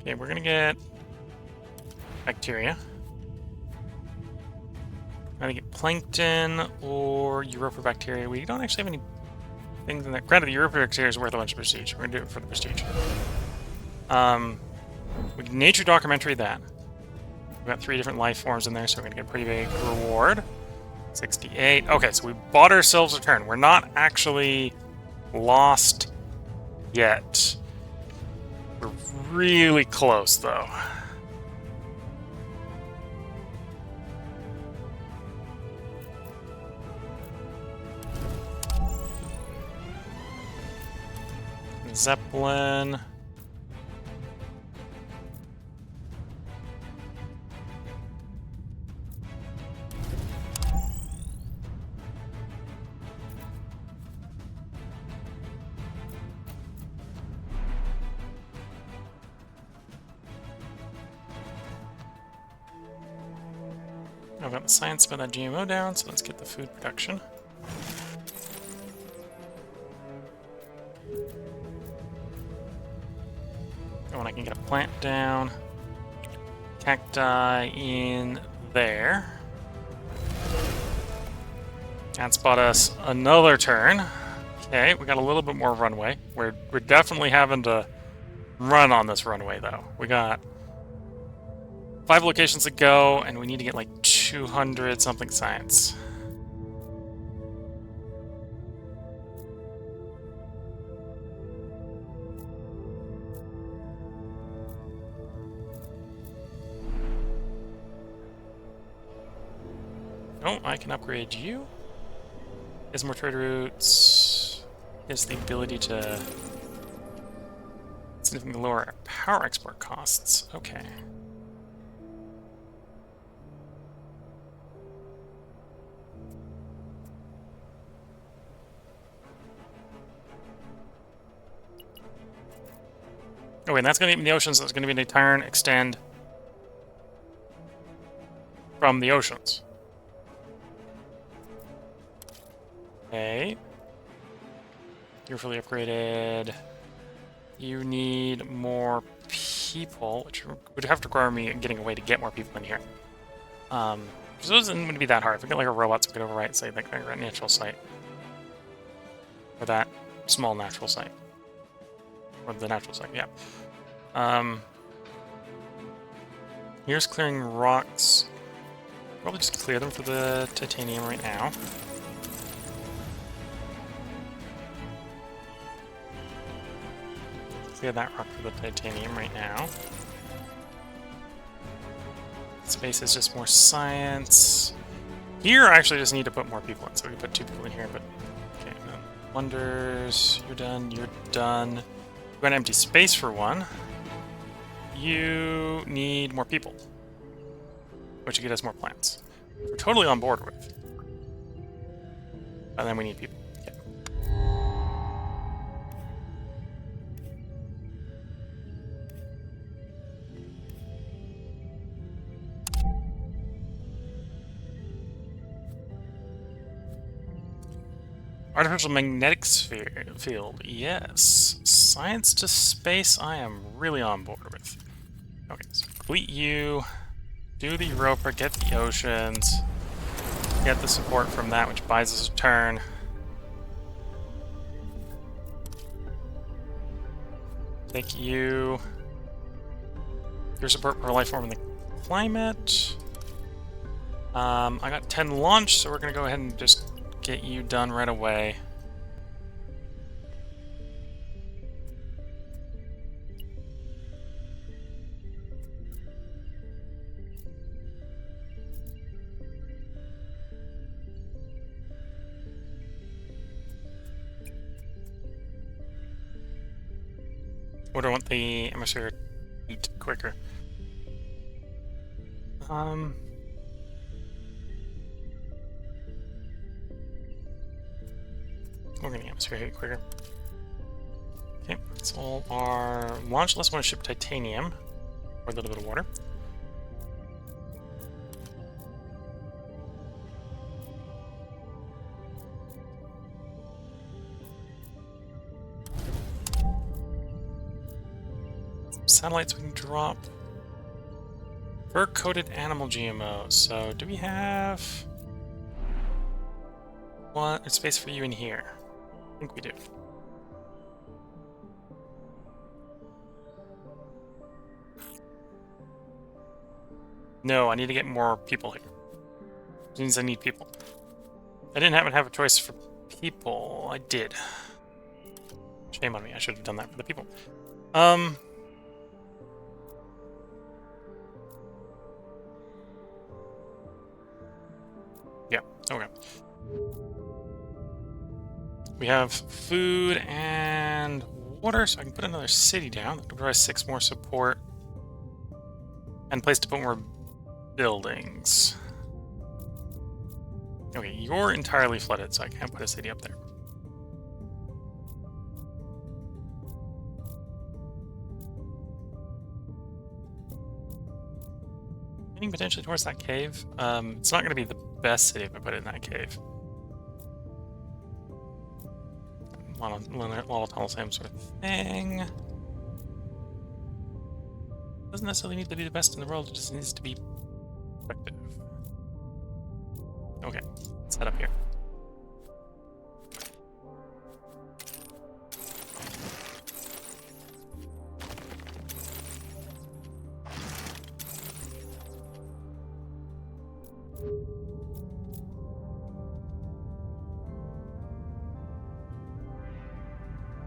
Okay, we're gonna get bacteria. I'm gonna get plankton or Europobacteria. We don't actually have any things in that. Granted, the Europobacteria is worth a bunch of prestige. We're gonna do it for the prestige. We can nature documentary that. We've got 3 different life forms in there, so we're gonna get a pretty big reward. 68. Okay, so we bought ourselves a turn. We're not actually lost yet. We're really close, though. Zeppelin. I've got the science about that GMO down, so let's get the food production. Oh, and I can get a plant down. Cacti in there. That's bought us another turn. Okay, we got a little bit more runway. We're definitely having to run on this runway, though. We got 5 locations to go, and we need to get like 200 something science. Oh, I can upgrade you. Has more trade routes. Has the ability to significantly lower our power export costs. Okay. Oh, and that's going to be in the oceans. That's going to be a turn extend from the oceans. Okay. You're fully upgraded. You need more people, which would have to require me getting a way to get more people in here. So it isn't going to be that hard. If we get like a robot, so we could overwrite, say, like a natural site. Or that small natural site. Or the natural site, yeah. Here's clearing rocks. Probably just clear them for the titanium right now. Clear that rock for the titanium right now. Space is just more science. Here, I actually just need to put more people in, so we can put 2 people in here, but... Okay, no. Wonders, you're done, you're done. We're going to empty space for 1. You need more people. Which will get us more plants. We're totally on board with. And then we need people. Okay. Artificial magnetic sphere field. Yes. Science to space, I am really on board with. Okay, so complete you. Do the Europa, get the oceans. Get the support from that, which buys us a turn. Take you. Your support per life form in the climate. I got 10 launch, so we're going to go ahead and just get you done right away. What do I want the atmosphere to heat quicker? We're gonna atmosphere heat quicker. Okay, so our launch less want to ship titanium or a little bit of water. Satellites we can drop. Fur-coated animal GMO. So do we have one space for you in here? I think we do. No, I need to get more people here. It means I need people. I didn't happen to have a choice for people. I did. Shame on me. I should have done that for the people. Yeah, okay. We have food and water, so I can put another city down. That provides 6 more support. And a place to put more buildings. Okay, you're entirely flooded, so I can't put a city up there. Heading potentially towards that cave. It's not going to be the best city if I put it in that cave. Volatile, same sort of thing. Doesn't necessarily need to be the best in the world, it just needs to be effective. Okay, let's head up here.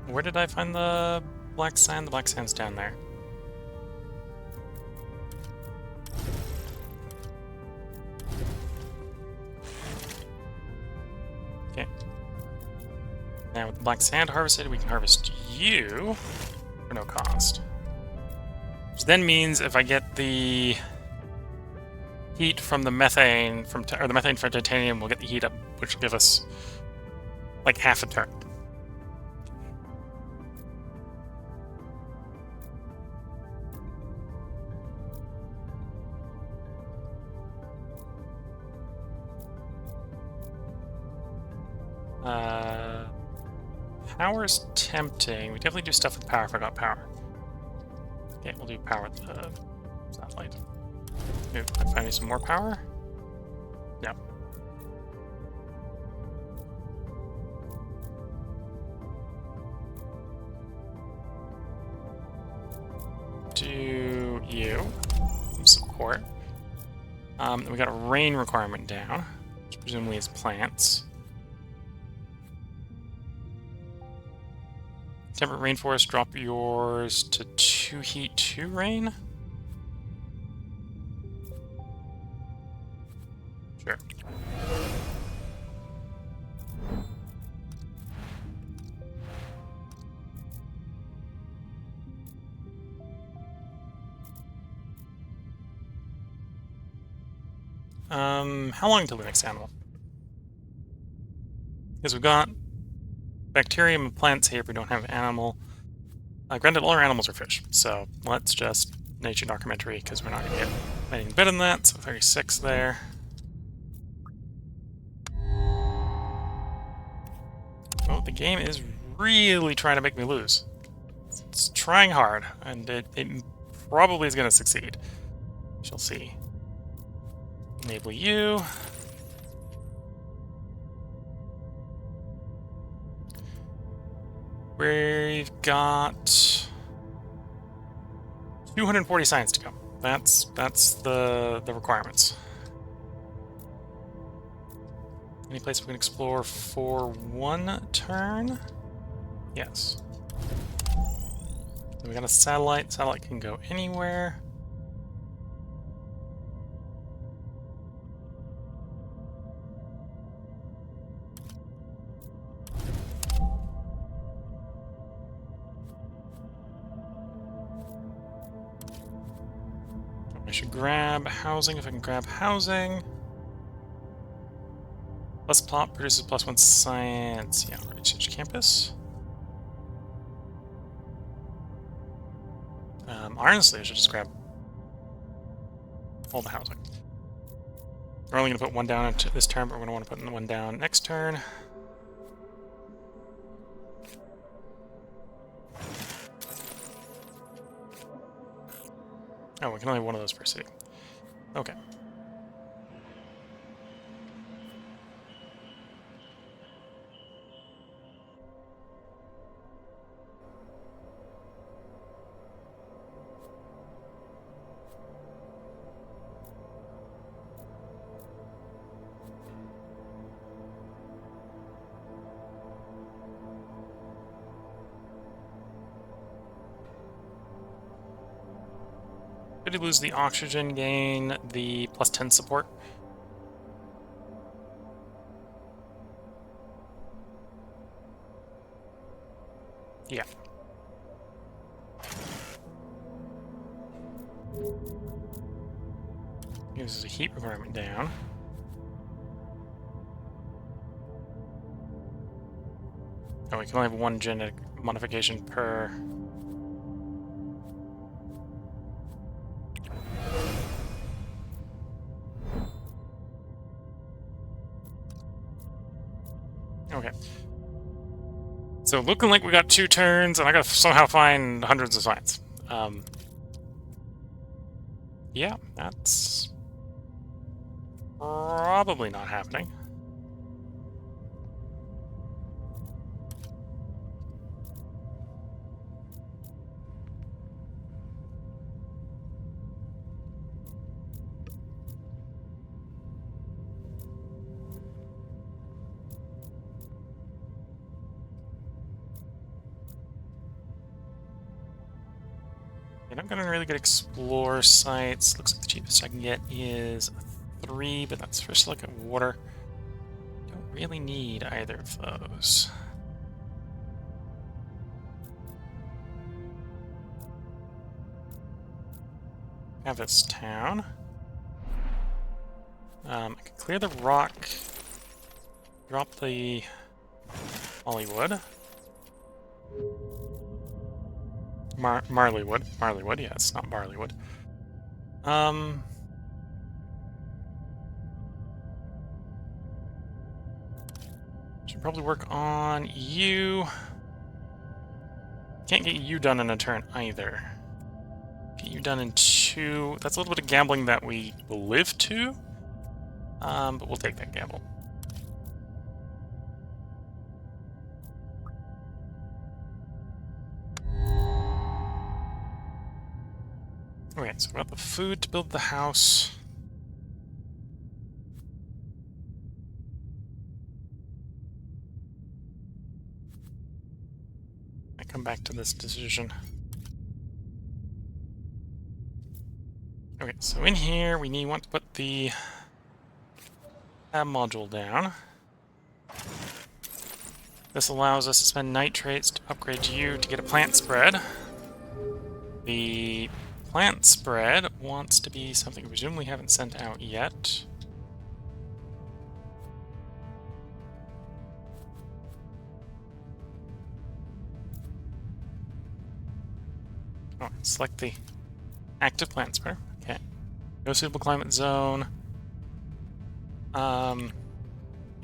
Where did I find the black sand? The black sand's down there. Okay. Now with the black sand harvested, we can harvest you for no cost. Which then means if I get the heat from the methane or the methane from titanium, we'll get the heat up, which will give us like half a turn. Power's tempting. We definitely do stuff with power if I got power. Okay, we'll do power with the satellite. Maybe I find me some more power? No. Do you some support. We got a rain requirement down, which presumably is plants. Temperate rainforest, drop yours to 2 heat, 2 rain? Sure. How long until the next animal? Because we've got bacterium and plants here, we don't have animal. Granted, all our animals are fish, so let's just nature documentary, because we're not going to get anything better than that, so 36 there. Oh, the game is really trying to make me lose. It's trying hard, and it probably is going to succeed. Shall see. Enable you. We've got 240 science to go. That's the requirements. Any place we can explore for one turn? Yes. Then we got a satellite. Satellite can go anywhere. I should grab housing if I can grab housing. Plus plot produces +1 science. Yeah, research campus. Honestly, I should just grab all the housing. We're only going to put one down into this turn, but we're going to want to put one down next turn. Oh, we can only have one of those per city. Okay. Did he lose the oxygen, gain the +10 support? Yeah. Uses a heat requirement down. Oh, we can only have one genetic modification per. Okay. So looking like we got 2 turns, and I gotta somehow find hundreds of science. Yeah, that's probably not happening. And I'm gonna really get explore sites. Looks like the cheapest I can get is 3, but that's for silicate water. Don't really need either of those. Have this town. I can clear the rock. Drop the Mollywood. Marleywood. Marleywood, yeah, it's not Barleywood. Should probably work on you. Can't get you done in a turn either. Get you done in 2. That's a little bit of gambling that we will live to. But we'll take that gamble. Okay, so we got the food to build the house. I come back to this decision. Okay, so in here we want to put the lab module down. This allows us to spend nitrates to upgrade you to get a plant spread. The plant spread wants to be something we presumably haven't sent out yet. Oh, select the active plant spreader. Okay. No suitable climate zone. The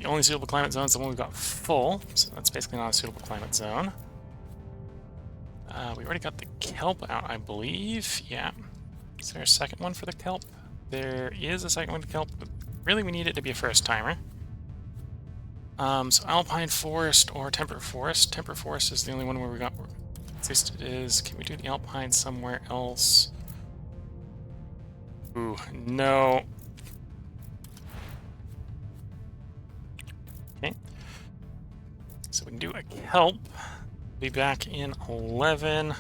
only suitable climate zone is the one we've got full, so that's basically not a suitable climate zone. We already got the kelp out, I believe. Yeah. Is there a second one for the kelp? There is a second one for the kelp, but really we need it to be a first timer. So alpine forest or temperate forest. Temperate forest is the only one where we got. At least it is. Can we do the alpine somewhere else? Ooh, no. Okay. So we can do a kelp. Be back in 11.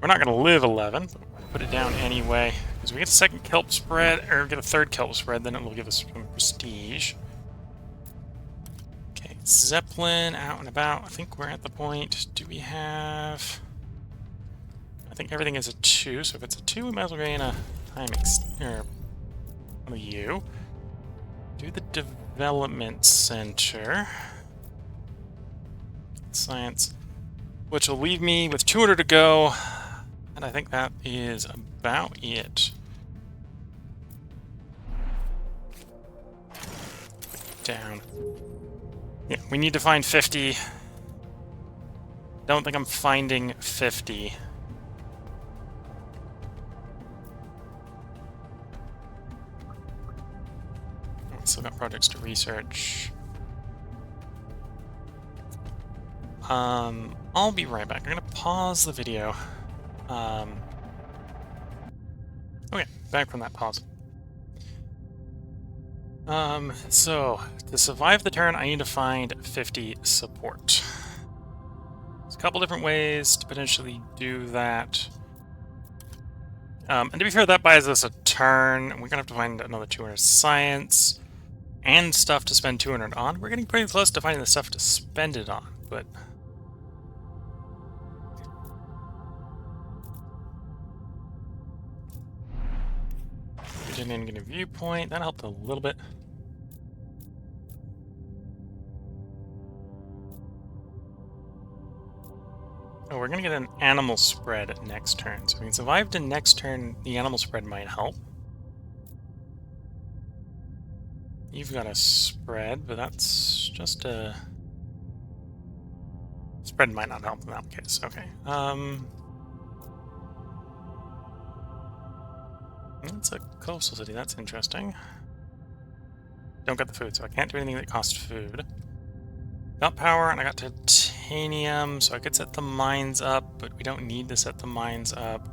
We're not going to live 11, but we'll put it down anyway. Because we get a second kelp spread, or get a third kelp spread, then it will give us some prestige. Okay, Zeppelin out and about. I think we're at the point. Do we have... I think everything is a 2, so if it's a 2, we might as well gain a time or one of you. Do the development center. Science. Which will leave me with 200 to go. And I think that is about it. Down. Yeah, we need to find 50. Don't think I'm finding 50. Still got projects to research. I'll be right back. I'm gonna pause the video. Okay, back from that pause. So to survive the turn, I need to find 50 support. There's a couple different ways to potentially do that. And to be fair, that buys us a turn. We're gonna have to find another 200 science and stuff to spend 200 on. We're getting pretty close to finding the stuff to spend it on, but we didn't even get a viewpoint. That helped a little bit. Oh, we're gonna get an animal spread next turn. So if we can survive to next turn, the animal spread might help. You've got a spread, but that's just a... Spread might not help in that case. Okay. It's a coastal city. That's interesting. Don't get the food, so I can't do anything that costs food. Got power, and I got titanium, so I could set the mines up, but we don't need to set the mines up.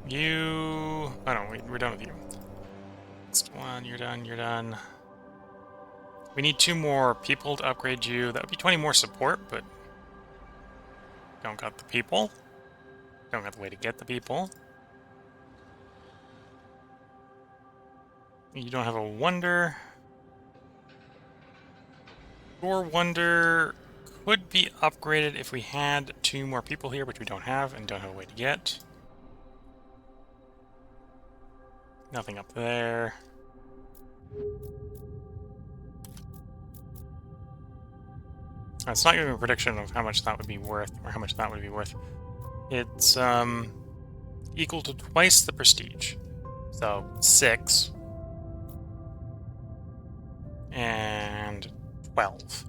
You... Oh no, we're done with you. Next one, you're done, you're done. We need 2 more people to upgrade you. That would be 20 more support, but... Don't got the people. Don't got the way to get the people. You don't have a wonder. Your wonder could be upgraded if we had 2 more people here, which we don't have and don't have a way to get. Nothing up there. It's not giving a prediction of how much that would be worth, or how much that would be worth. It's equal to twice the prestige. So 6 and 12.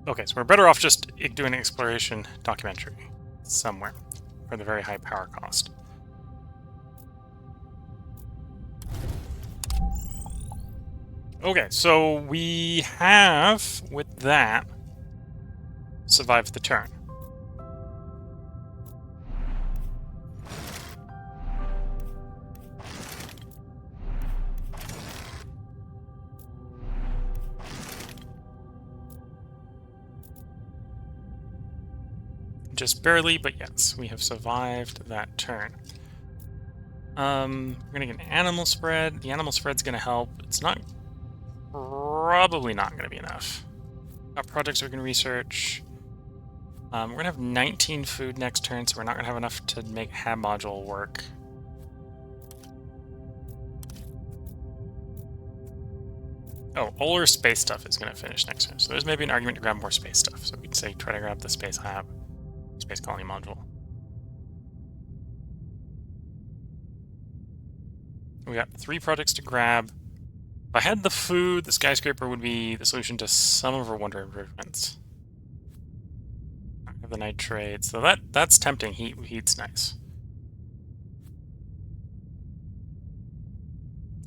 Okay, so we're better off just doing an exploration documentary somewhere for the very high power cost. Okay, so we have, with that, survived the turn. Just barely, but yes, we have survived that turn. We're gonna get an animal spread. The animal spread's gonna help. It's not... probably not gonna be enough. Got projects we can research. We're gonna have 19 food next turn, so we're not gonna have enough to make hab module work. Oh, older space stuff is gonna finish next turn, so there's maybe an argument to grab more space stuff. So we'd say try to grab the space hab, space colony module. We got 3 projects to grab. If I had the food, the skyscraper would be the solution to some of our wonder improvements. I have the nitrate, so that's tempting. Heat's nice.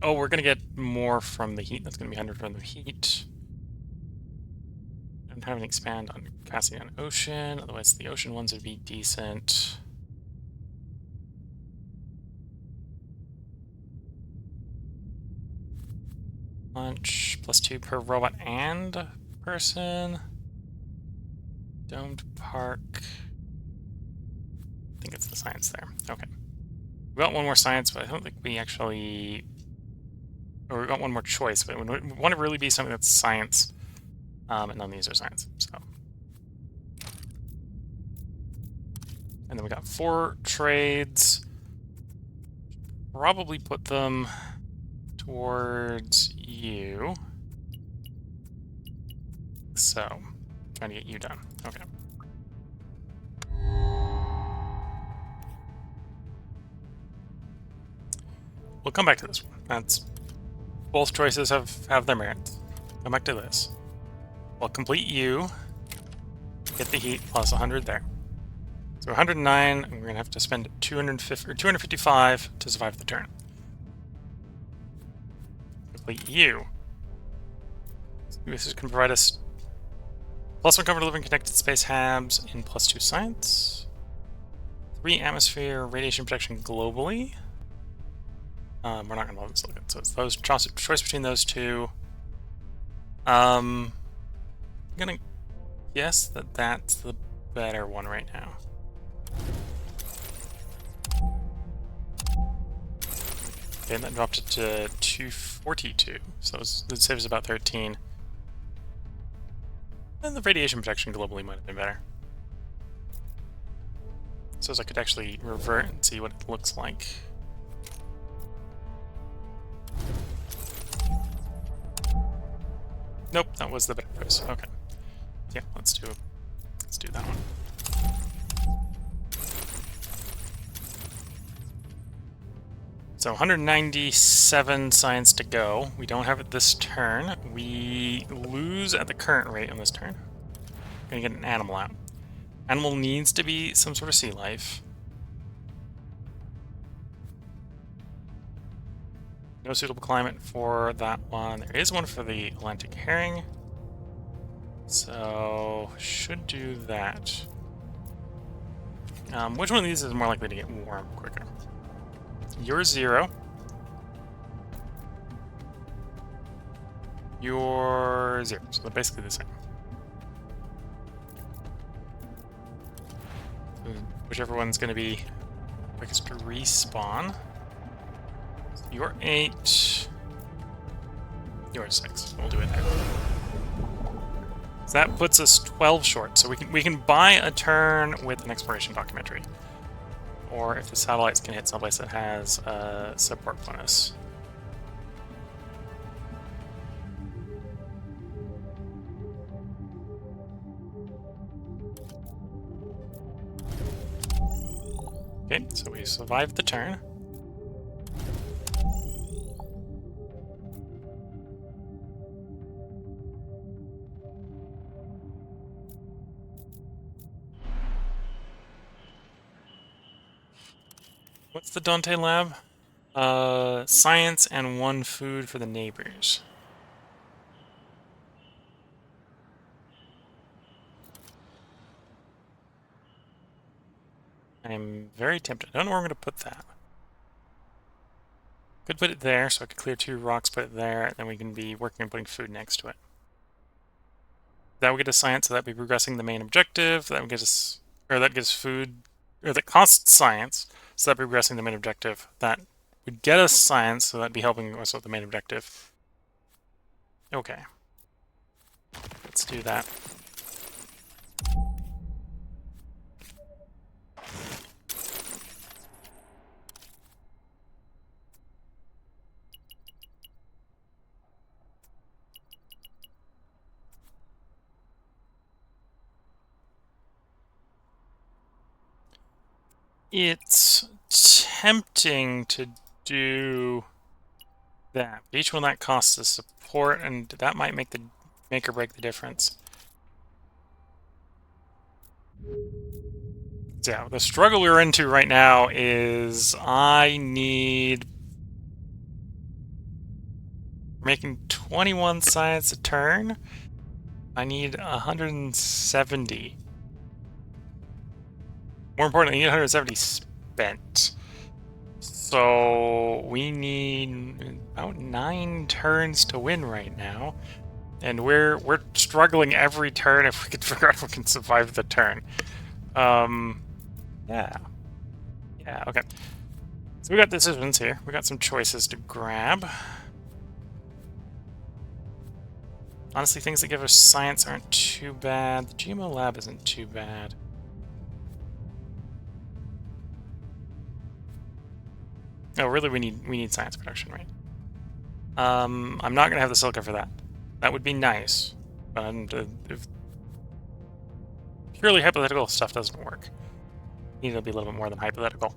Oh, we're gonna get more from the heat. That's gonna be 100 from the heat. don't have any expand on casting on ocean, otherwise the ocean ones would be decent. Lunch, +2 per robot and person. Domed park. I think it's the science there. Okay. We got one more science, but I don't think we actually... Or we got one more choice, but we want to really be something that's science. And none of these are science, so... And then we got 4 trades. Probably put them towards you. So, trying to get you done. Okay. We'll come back to this one. That's... Both choices have their merits. Come back to this. We'll complete you. Get the heat plus 100 there. So 109, and we're going to have to spend 250 or 255 to survive the turn. Complete you. This is going to provide us +1 cover to living connected space habs in +2 science. 3 atmosphere radiation protection globally. We're not going to love this silicon, so it's those choice between those two. I'm going to guess that that's the better one right now. Okay, and that dropped it to 242, so that saves about 13. And the radiation protection globally might have been better. So as I could actually revert and see what it looks like. Nope, that was the better choice. Okay. Yeah, let's do that one. So 197 science to go. We don't have it this turn. We lose at the current rate on this turn. We're gonna get an animal out. Animal needs to be some sort of sea life. No suitable climate for that one. There is one for the Atlantic herring. So, should do that. Which one of these is more likely to get warm quicker? You're 0. You're 0, so they're basically the same. Whichever one's going to be quickest to respawn. You're 8. You're 6. We'll do it there. So that puts us 12 short. So we can buy a turn with an exploration documentary, or if the satellites can hit someplace that has a support bonus. Okay, so we survived the turn. What's the Dante lab? Science and 1 food for the neighbors. I'm very tempted. I don't know where I'm going to put that. Could put it there, so I could clear 2 rocks, put it there, and then we can be working on putting food next to it. That would get us science, so that'd be progressing the main objective. That would get us, or that gives food, or that costs science, so that'd be progressing the main objective. That would get us science, so that'd be helping us with the main objective. Okay. Let's do that. It's tempting to do that. Each one that costs us support, and that might make or break the difference. Yeah, the struggle we're into right now is I need making 21 science a turn. I need 170. More importantly, I need 170 spent. So we need about 9 turns to win right now. And we're struggling every turn if we can figure out if we can survive the turn. Yeah. Yeah, okay. So we got decisions here. We got some choices to grab. Honestly, things that give us science aren't too bad. The GMO lab isn't too bad. Oh, really, we need science production, right? I'm not gonna have the silica for that. That would be nice, but if purely hypothetical stuff doesn't work, you need to be a little bit more than hypothetical.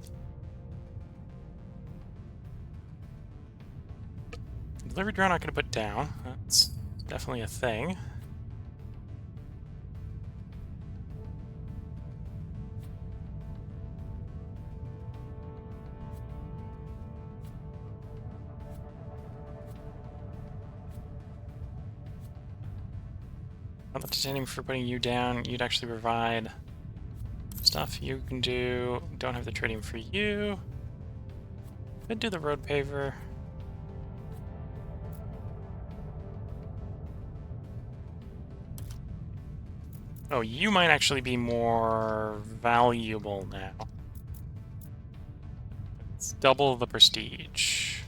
Delivery drone I'm not gonna put down. That's definitely a thing. Not the titanium for putting you down. You'd actually provide stuff you can do. Don't have the tritium for you. Could do the road paver. Oh, you might actually be more valuable now. It's double the prestige.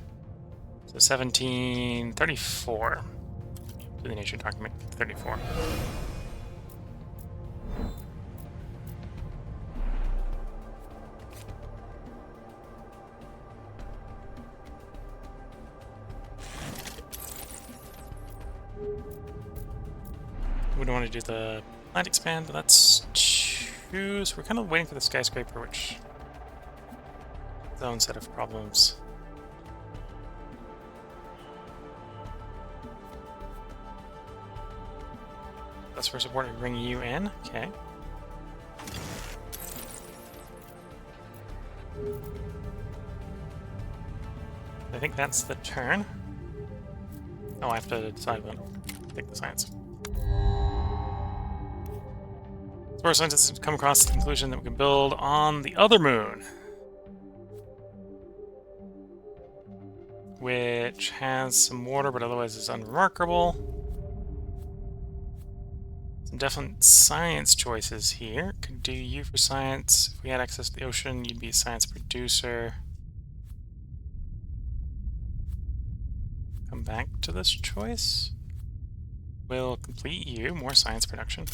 So 1734. To the nature document 34. We don't want to do the plant expand, but let's choose. We're kind of waiting for the skyscraper, which has its own set of problems. That's for support. We bring you in. Okay. I think that's the turn. Oh, I have to decide when to take the science. Our scientists have come across the conclusion that we can build on the other moon, which has some water, but otherwise is unremarkable. Some definite science choices here. Could do you for science. If we had access to the ocean, you'd be a science producer. Come back to this choice. We'll complete you. More science production.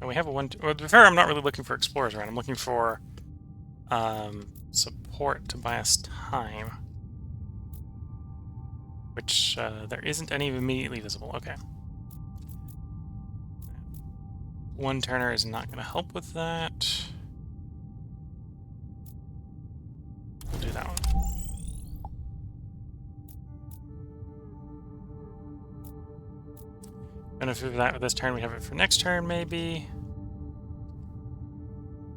And we have a one. Well, to be fair, I'm not really looking for explorers around. I'm looking for support to buy us time, which there isn't any immediately visible. Okay. One turner is not going to help with that. We'll do that one. And if we do that with this turn, we have it for next turn, maybe.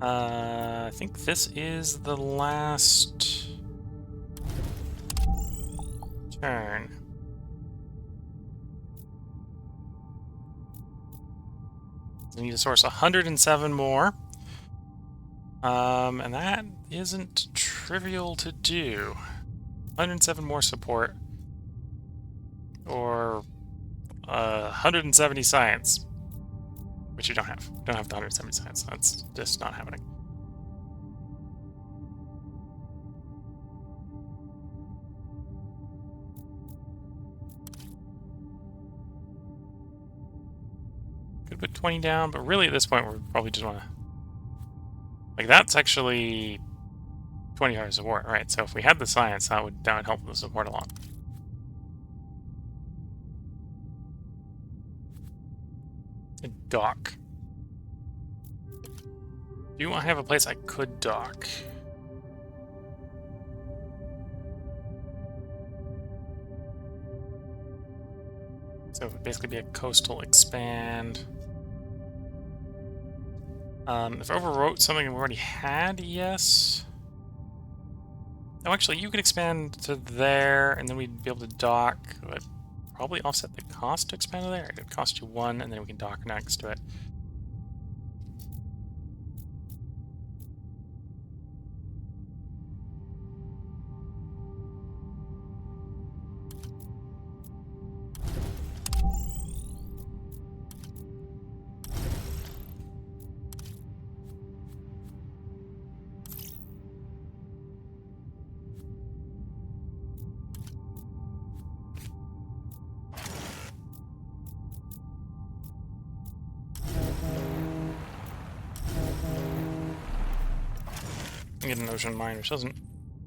I think this is the last turn. We need to source 107 more. And that isn't trivial to do. 107 more support. Or 170 science. Which you don't have. You don't have the 170 science. That's just not happening. Could put 20 down, but really at this point we probably just want to... Like, that's actually 20 hours of support, right? So if we had the science, that would help the support a lot. A dock. Do I have a place I could dock? So it would basically be a coastal expand. If I overwrote something we already had, yes. Oh, actually, you could expand to there, and then we'd be able to dock. But probably offset the cost to expand to there. It would cost you 1, and then we can dock next to it. Get an ocean mine, which doesn't...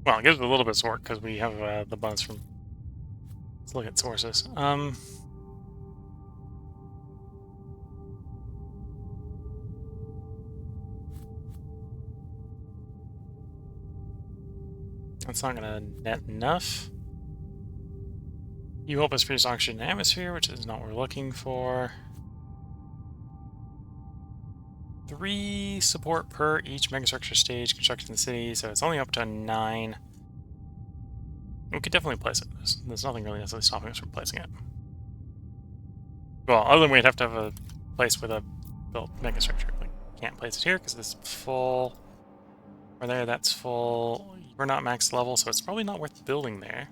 Well, it gives it a little bit of work, because we have the bonus from... Let's look at sources. That's not going to net enough. You help us produce oxygen in the atmosphere, which is not what we're looking for. 3 support per each megastructure stage constructed in the city, so it's only up to 9. We could definitely place it. There's nothing really necessarily stopping us from placing it. Well, other than we'd have to have a place with a built megastructure. Like, can't place it here because this is full. Or there, that's full. We're not max level, so it's probably not worth building there.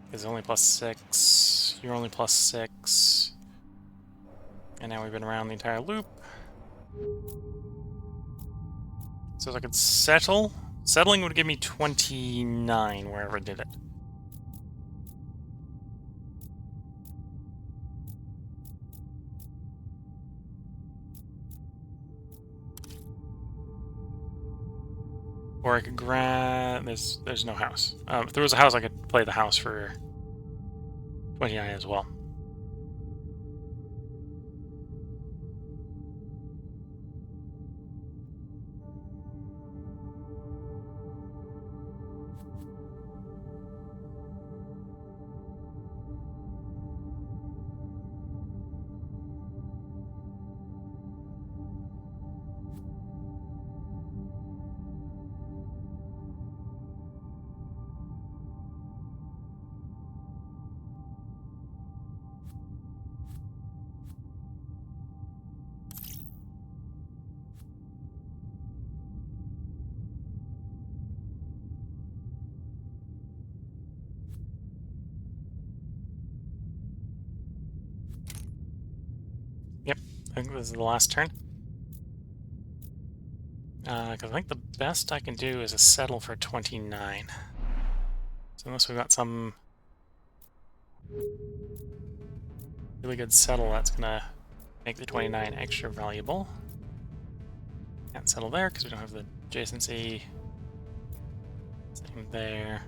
Because it's only +6. You're only +6. And now we've been around the entire loop. So if I could settle, settling would give me 29 wherever I did it. Or I could grab... There's no house. If there was a house, I could play the house for 29 as well. Yep, I think this is the last turn. Because I think the best I can do is a settle for 29. So unless we've got some really good settle, that's gonna make the 29 extra valuable. Can't settle there because we don't have the adjacency. Same there.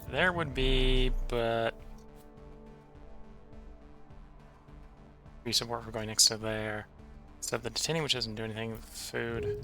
There would be, but... free support for going next to there. Instead of the detaining, which doesn't do anything with food.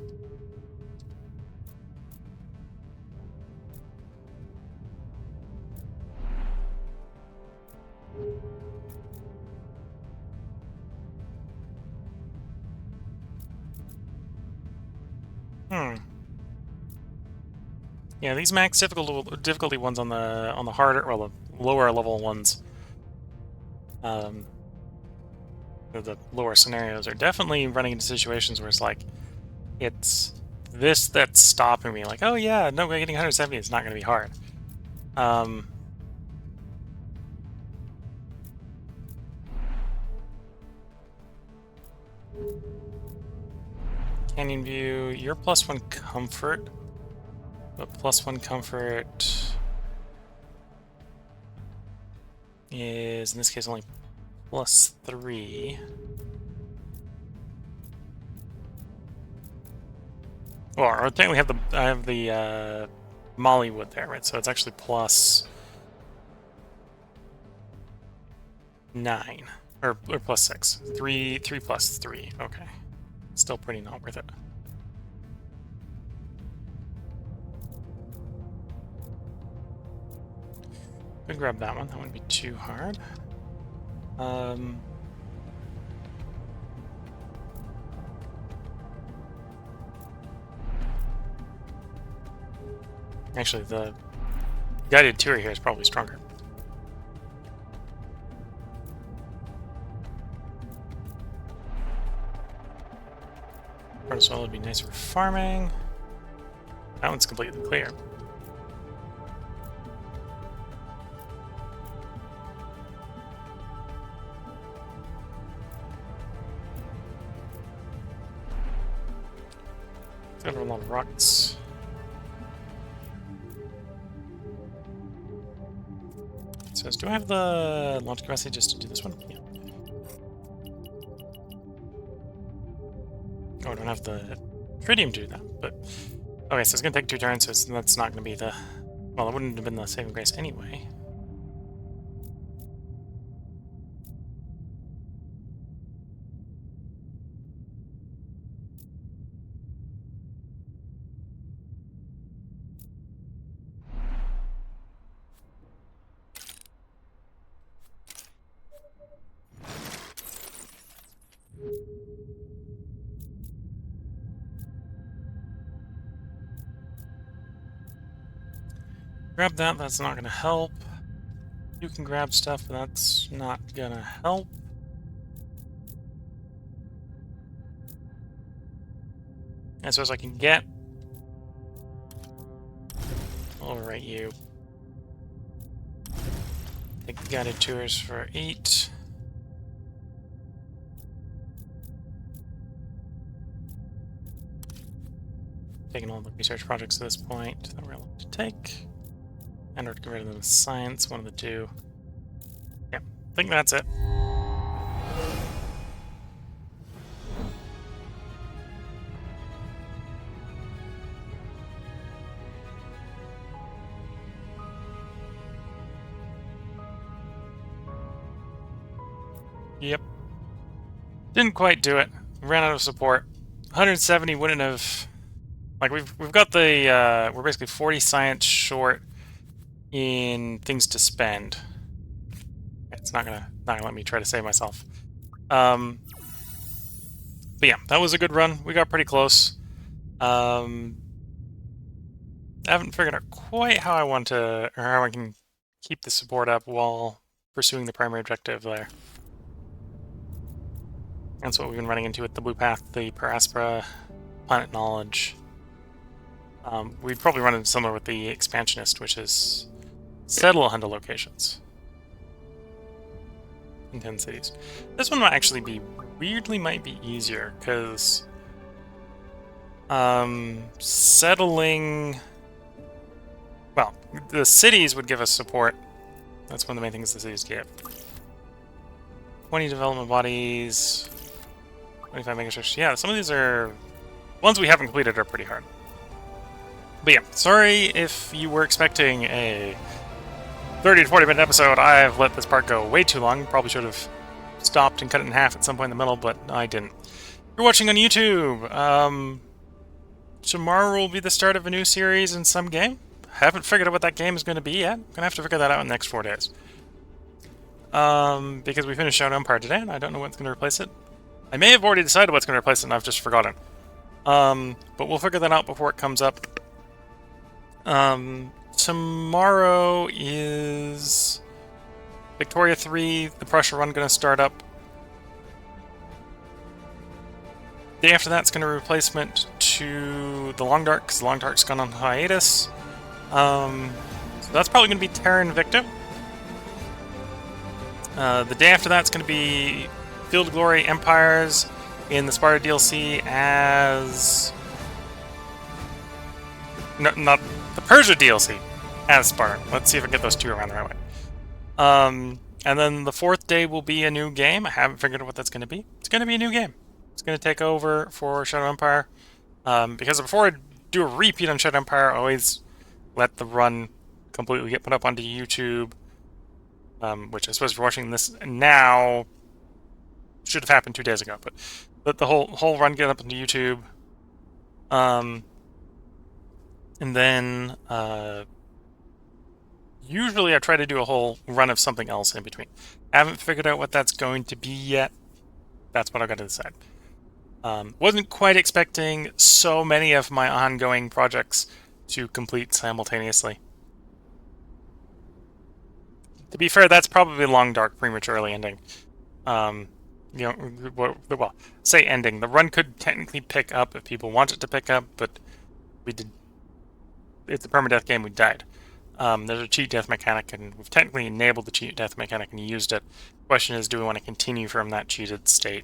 Yeah, these max difficulty ones on the harder, well, the lower level ones, the lower scenarios are definitely running into situations where it's like, it's this that's stopping me. Like, oh yeah, no, getting 170 is not going to be hard. Canyon view, you're +1 comfort. But +1 comfort is, in this case, only +3. Or technically I have the Molly wood there, right? So it's actually +9. Or +6. 3 + 3. Okay. Still pretty not worth it. Could grab that one. That wouldn't be too hard. Actually, the guided tour here is probably stronger. Fertile soil would be nice for farming. That one's completely clear. Got a lot of rocks. It says, do I have the launch capacity just to do this one? Yeah. Oh, I don't have the tritium to do that, but... Okay, so it's going to take 2 turns, so that's not going to be the... Well, it wouldn't have been the saving grace anyway. Grab that, that's not going to help. You can grab stuff, but that's not going to help. And so as I can get... I'll overwrite you. Take guided tours for 8. Taking all the research projects at this point that we're allowed to take. And or to get rid of the science, one of the two. Yeah, I think that's it. Yep. Didn't quite do it. Ran out of support. 170 wouldn't have... Like, we've got the... we're basically 40 science short in things to spend. It's not gonna let me try to save myself. But yeah, that was a good run. We got pretty close. I haven't figured out quite how I want to... Or how I can keep the support up while pursuing the primary objective there. That's what we've been running into with the Blue Path, the Per Planet Knowledge. We'd probably run into similar with the Expansionist, which is settle 100 locations in 10 cities. This one might actually be, weirdly might be easier, because settling... Well, the cities would give us support. That's one of the main things the cities give. 20 development bodies... 25 megastructures. Yeah, some of these are... Ones we haven't completed are pretty hard. But yeah, sorry if you were expecting a 30 to 40 minute episode. I've let this part go way too long. Probably should have stopped and cut it in half at some point in the middle, but I didn't. You're watching on YouTube. Tomorrow will be the start of a new series in some game. Haven't figured out what that game is going to be yet. Gonna have to figure that out in the next 4 days. Because we finished Shadow Empire today, and I don't know what's going to replace it. I may have already decided what's going to replace it, and I've just forgotten. But we'll figure that out before it comes up. Tomorrow is Victoria 3, the Prussia run going to start up. Day after that's going to replacement to the Long Dark, because the Long Dark's gone on hiatus. So that's probably going to be Terra Invicta. The day after that's going to be Field of Glory Empires in the Sparta DLC as... No, not the Persia DLC as Sparta. Let's see if I can get those two around the right way. And then the 4th day will be a new game. I haven't figured out what that's going to be. It's going to be a new game. It's going to take over for Shadow Empire. Because before I do a repeat on Shadow Empire, I always let the run completely get put up onto YouTube. Which I suppose if you're watching this now, should have happened 2 days ago. But the whole run get up onto YouTube. And then usually I try to do a whole run of something else in between. I haven't figured out what that's going to be yet. That's what I've got to decide. Wasn't quite expecting so many of my ongoing projects to complete simultaneously. To be fair, that's probably long, dark, prematurely ending. You know, well, say ending. The run could technically pick up if people want it to pick up, but we did. It's a permadeath game. We died. There's a cheat death mechanic, and we've technically enabled the cheat death mechanic and used it. The question is, do we want to continue from that cheated state?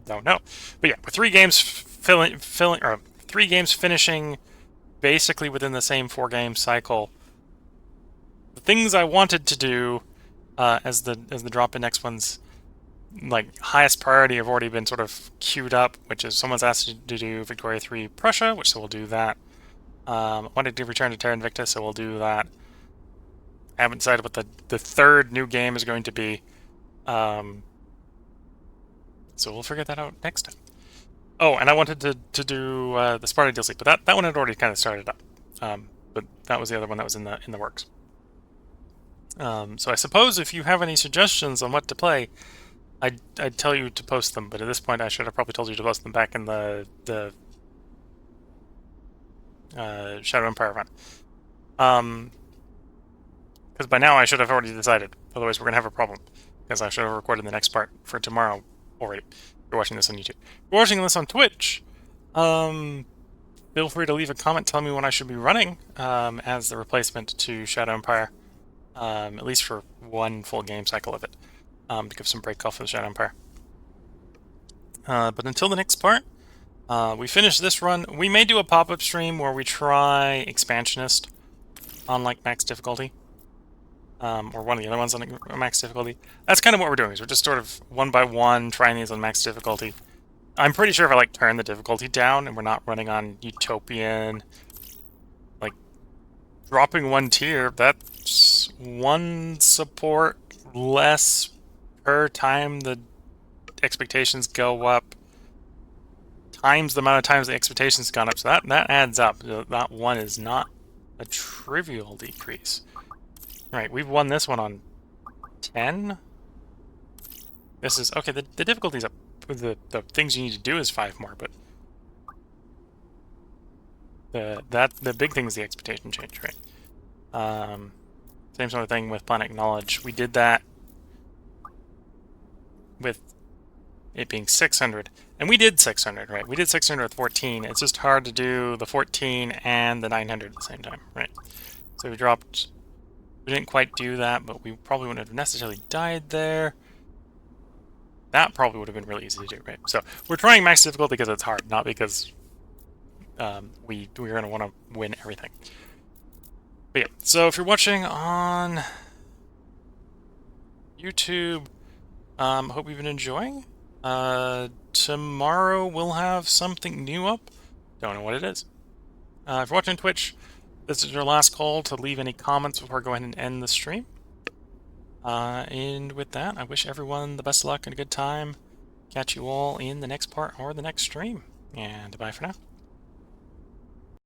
Don't know. But yeah, with 3 games or 3 games finishing basically within the same 4-game cycle, the things I wanted to do as the drop-in next ones, like highest priority, have already been sort of queued up, which is someone's asked to do Victoria 3 Prussia, which so we'll do that. I wanted to return to Terra Invicta, so we'll do that. I haven't decided what the third new game is going to be. So we'll figure that out next time. Oh, and I wanted to do the Sparta DLC, but that one had already kind of started up. But that was the other one that was in the works. So I suppose if you have any suggestions on what to play, I'd tell you to post them. But at this point, I should have probably told you to post them back in the Shadow Empire run. Because by now I should have already decided. Otherwise, we're gonna have a problem. Because I should have recorded the next part for tomorrow already. If you're watching this on YouTube. If you're watching this on Twitch, feel free to leave a comment telling me when I should be running as the replacement to Shadow Empire. At least for one full game cycle of it. To give some break off of the Shadow Empire. But until the next part, we finish this run. We may do a pop-up stream where we try Expansionist on like max difficulty. Or one of the other ones on max difficulty. That's kind of what we're doing, is we're just sort of one by one trying these on max difficulty. I'm pretty sure if I like turn the difficulty down and we're not running on Utopian, like dropping 1 tier, that's 1 support less per time the expectations go up, times the amount of times the expectations gone up. So that adds up. That 1 is not a trivial decrease. Right, we've won this one on 10. This is okay. The difficulty's up. The things you need to do is 5 more, but the big thing is the expectation change, right? Same sort of thing with Planet Knowledge. We did that with it being 600, and we did 600, right? We did 600 with 14. It's just hard to do the 14 and the 900 at the same time, right? So we dropped. We didn't quite do that, but we probably wouldn't have necessarily died there. That probably would have been really easy to do, right? So we're trying max difficulty because it's hard, not because we're going to want to win everything. But yeah, so if you're watching on YouTube, hope you've been enjoying. Tomorrow we'll have something new up. Don't know what it is. If you're watching Twitch, this is your last call to leave any comments before I go ahead and end the stream. And with that, I wish everyone the best of luck and a good time. Catch you all in the next part or the next stream. And bye for now.